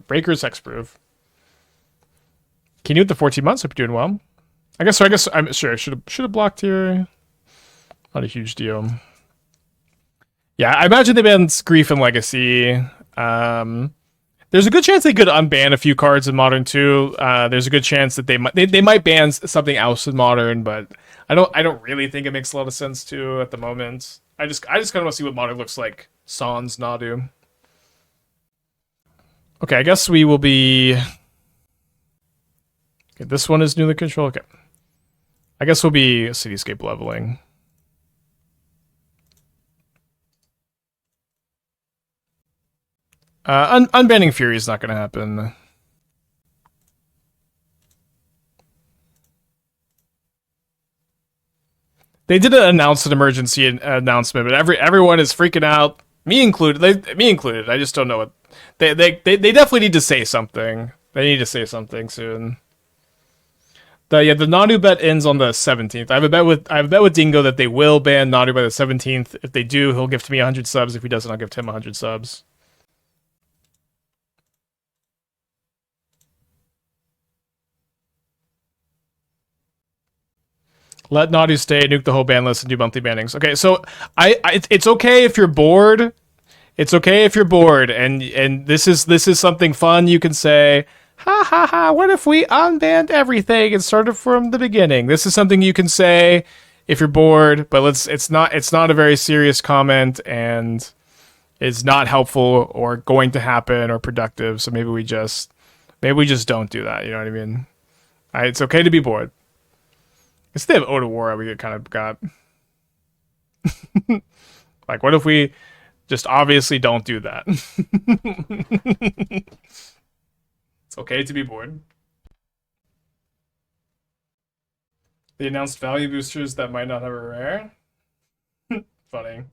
Breaker's hexproof. Can you with the 14 months? Hope you're doing well. I guess I'm sure I should have blocked here. Not a huge deal. Yeah, I imagine they banned Grief and Legacy. There's a good chance they could unban a few cards in Modern too. There's a good chance that they might ban something else in Modern, but I don't really think it makes a lot of sense to at the moment. I just kind of want to see what Modern looks like. Sans Nadu. Okay, I guess we will be. Okay, this one is newly controlled. Okay, I guess we'll be Cityscape leveling. Unbanning Fury is not going to happen. They did announce an emergency announcement, but everyone is freaking out, me included. Me included. I just don't know what they definitely need to say something. They need to say something soon. The Nadu bet ends on the 17th. I have a bet with Dingo that they will ban Nadu by the 17th. If they do, he'll give to me 100 subs. If he doesn't, I'll give to him 100 subs. Let Nadu stay, nuke the whole ban list, and do monthly bannings. Okay, so it's okay if you're bored. It's okay if you're bored, and this is something fun you can say. Ha ha ha! What if we unbanned everything and started from the beginning? This is something you can say if you're bored, but it's not a very serious comment, and it's not helpful or going to happen or productive. So maybe we just don't do that. You know what I mean? It's okay to be bored. Instead of Odawara, we kind of got like, what if we just obviously don't do that? It's okay to be bored. They announced value boosters that might not have a rare. Funny.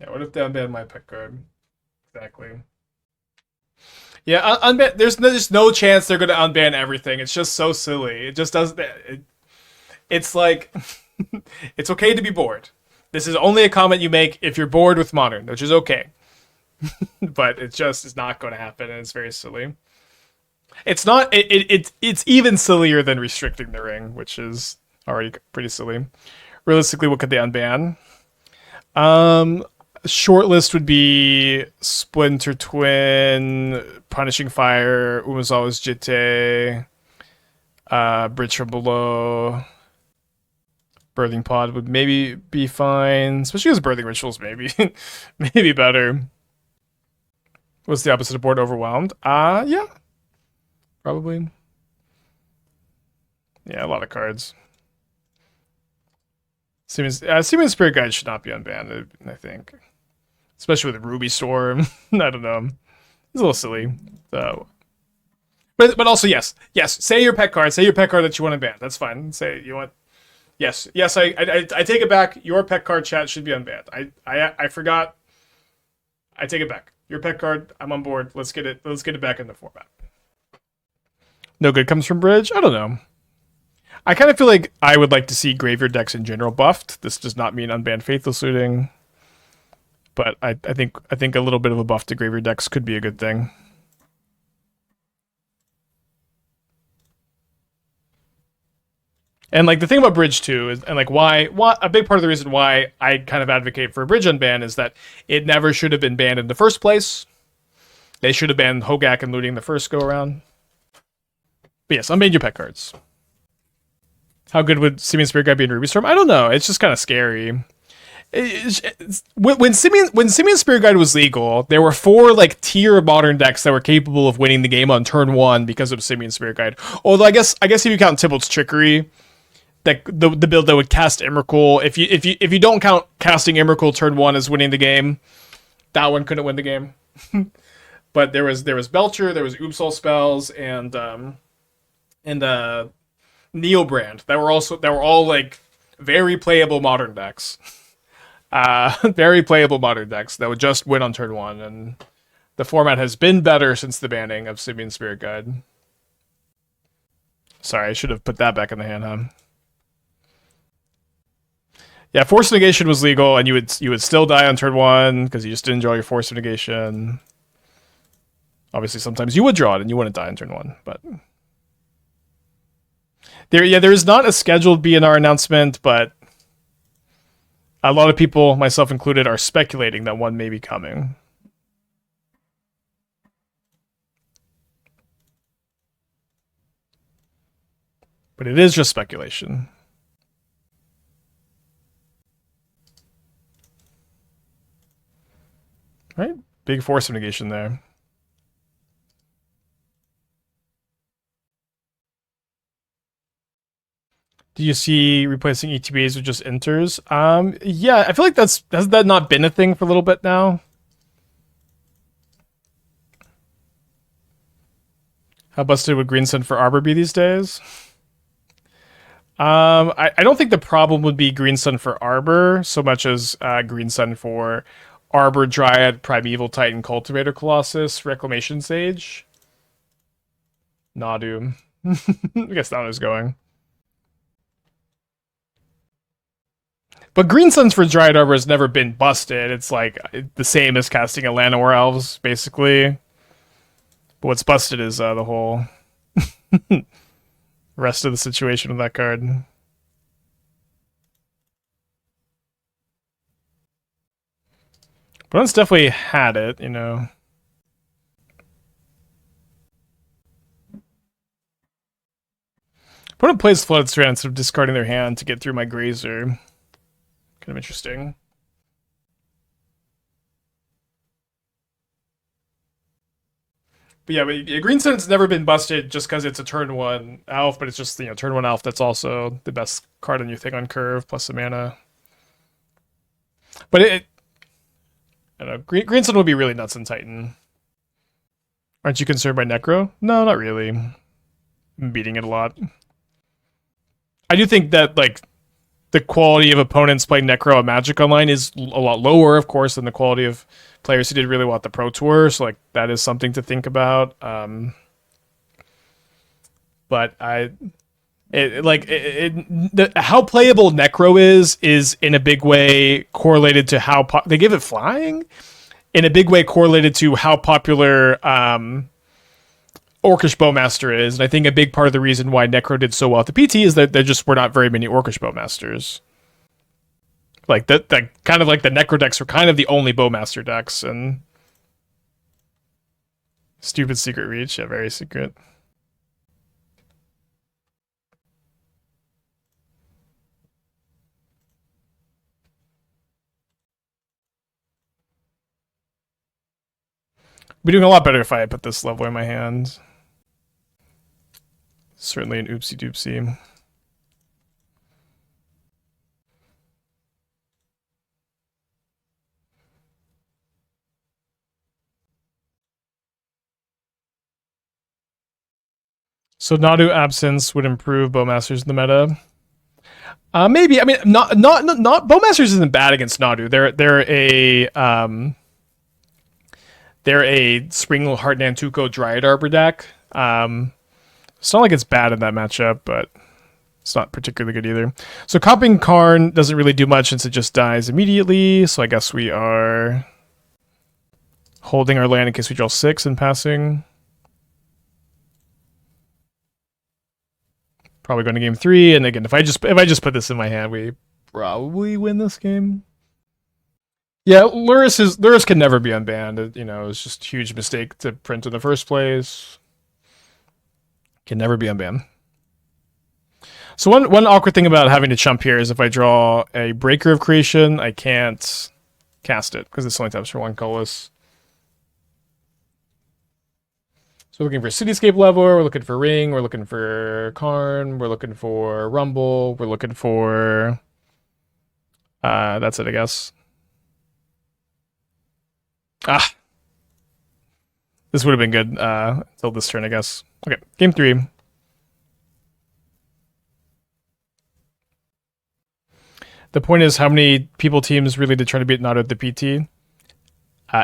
Yeah, what if they unban my pet card? Exactly. Yeah, unban. There's no chance they're going to unban everything. It's just so silly. It just doesn't. It's like, it's okay to be bored. This is only a comment you make if you're bored with Modern, which is okay. But it's not going to happen, and it's very silly. It's not. It's even sillier than restricting the ring, which is already pretty silly. Realistically, what could they unban? Short list would be Splinter Twin, Punishing Fire, Umazawa's Jitte, Bridge from Below. Birthing Pod would maybe be fine, especially as Birthing Rituals maybe maybe better. What's the opposite of bored? Overwhelmed? Yeah. Probably. Yeah, a lot of cards. Seeming Spirit Guide should not be unbanned, I think. Especially with Ruby Storm. I don't know. It's a little silly. So, but also yes. Say your pet card. Say your pet card that you want to ban. That's fine. Say you want. Yes. I take it back. Your pet card chat should be unbanned. I forgot. I take it back. Your pet card. I'm on board. Let's get it back in the format. No good comes from Bridge. I don't know. I kind of feel like I would like to see graveyard decks in general buffed. This does not mean unbanned Faithless Looting, but I think a little bit of a buff to graveyard decks could be a good thing. And like the thing about Bridge too is, and like why a big part of the reason why I kind of advocate for a Bridge unban is that it never should have been banned in the first place. They should have banned Hogak and Looting the first go around. But yes, unban your pet cards. How good would Simian Spirit Guide be in Ruby Storm? I don't know. It's just kind of scary. When Simian Spirit Guide was legal, there were 4 like tier Modern decks that were capable of winning the game on turn 1 because of Simian Spirit Guide. Although I guess if you count Tybalt's Trickery, that the build that would cast Emrakul, if you don't count casting Emrakul turn 1 as winning the game, that one couldn't win the game. But there was Belcher, there was Oopsal spells, and and Neo Brand that were all like very playable modern decks. Very playable modern decks that would just win on turn one, and the format has been better since the banning of Simian Spirit Guide. Sorry, I should have put that back in the hand, huh? Yeah, Force Negation was legal, and you would still die on turn one because you just didn't draw your Force Negation. Obviously, sometimes you would draw it and you wouldn't die on turn one, but there is not a scheduled BNR announcement, but a lot of people, myself included, are speculating that one may be coming. But it is just speculation. Right? Big Force of Negation there. Do you see replacing ETBs with just enters? Yeah, I feel like has that not been a thing for a little bit now? How busted would Green Sun for Arbor be these days? I don't think the problem would be Green Sun for Arbor so much as Green Sun for Arbor, Dryad, Primeval Titan, Cultivator Colossus, Reclamation Sage. Nadu. I guess that was going. But Green Suns for Dryad Arbor has never been busted. It's like the same as casting a Llanowar Elves, basically. But what's busted is the whole rest of the situation with that card. But it's definitely had it, you know. Opponent plays Flooded Strand instead of discarding their hand to get through my Grazer. Kind of interesting. But yeah, Green Sun's never been busted just because it's a turn one elf, but it's just, you know, turn one elf that's also the best card on your thing on curve plus the mana. But I don't know, Green Sun would be really nuts in Titan. Aren't you concerned by Necro? No, not really. I'm beating it a lot. I do think that, like, the quality of opponents playing Necro and Magic Online is a lot lower, of course, than the quality of players who did really well at the Pro Tour. So, like, that is something to think about. But how playable Necro is in a big way correlated to how they give it flying. In a big way correlated to how popular Orcish Bowmaster is, and I think a big part of the reason why Necro did so well at the PT is that there just were not very many Orcish Bowmasters. Like that kind of like the Necro decks were kind of the only Bowmaster decks, and stupid Secret Reach, yeah, very secret. Be doing a lot better if I had put this level in my hand. Certainly an oopsie doopsie. So Nadu absence would improve Bowmasters in the meta. Maybe. I mean, not Bowmasters isn't bad against Nadu. They're a Spring Heart Nantuko Dryad Arbor deck. It's not like it's bad in that matchup, but it's not particularly good either. So copying Karn doesn't really do much since it just dies immediately. So I guess we are holding our land in case we draw 6 and passing. Probably going to game 3. And again, if I just put this in my hand, we probably win this game. Yeah, Lurrus can never be unbanned. You know, it's just a huge mistake to print in the first place. Can never be unbanned. So one awkward thing about having to chump here is if I draw a Breaker of Creation, I can't cast it because it's only taps for 1 colorless. So we're looking for Cityscape Leveler, we're looking for Ring, we're looking for Karn, we're looking for Rumble, we're looking for... that's it, I guess. This would have been good until this turn, I guess. Okay, game 3. The point is, how many people teams really did try to beat Nadu at the PT?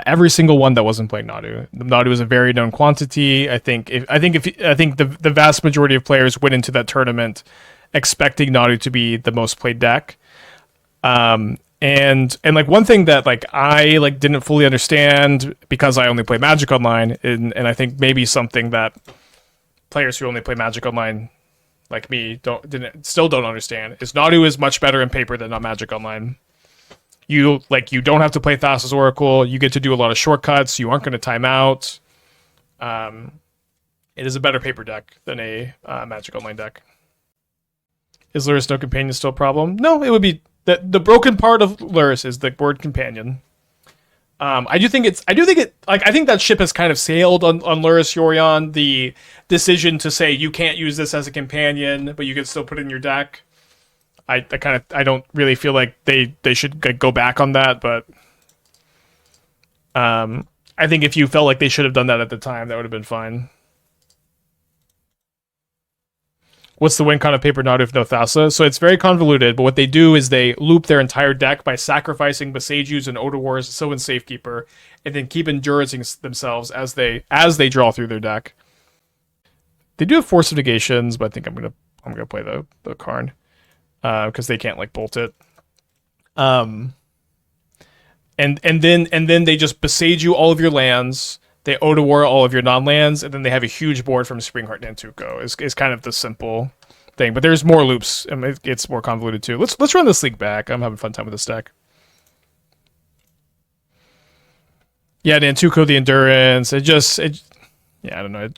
Every single one that wasn't playing Nadu. Nadu is a very known quantity. I think the vast majority of players went into that tournament expecting Nadu to be the most played deck. And like one thing that like I like didn't fully understand because I only play Magic Online, and I think maybe something that players who only play Magic Online like me still don't understand is Nadu is much better in paper than on Magic Online. You don't have to play Thassa's Oracle. You get to do a lot of shortcuts. You aren't going to time out. It is a better paper deck than a Magic Online deck. Is Lurrus no companion still a problem? No, it would be the broken part of Lurrus is the word companion. I think that ship has kind of sailed on Lurrus Yorion. The decision to say you can't use this as a companion, but you can still put it in your deck. I don't really feel like they should go back on that, but I think if you felt like they should have done that at the time, that would have been fine. What's the win con of paper Nadu if no Thassa? So it's very convoluted, but what they do is they loop their entire deck by sacrificing Besagus and Odor Sylvan Safekeeper, and then keep enduring themselves as they draw through their deck. They do have Force of Negations, but I think I'm gonna play the Karn. Because they can't like bolt it, and then they just besage you all of your lands. They Odor all of your non-lands, and then they have a huge board from Springheart Nantuko. Is kind of the simple thing, but there's more loops. I mean, it's more convoluted too. Let's run this league back. I'm having a fun time with this deck. Yeah, Nantuko the Endurance. Yeah, I don't know.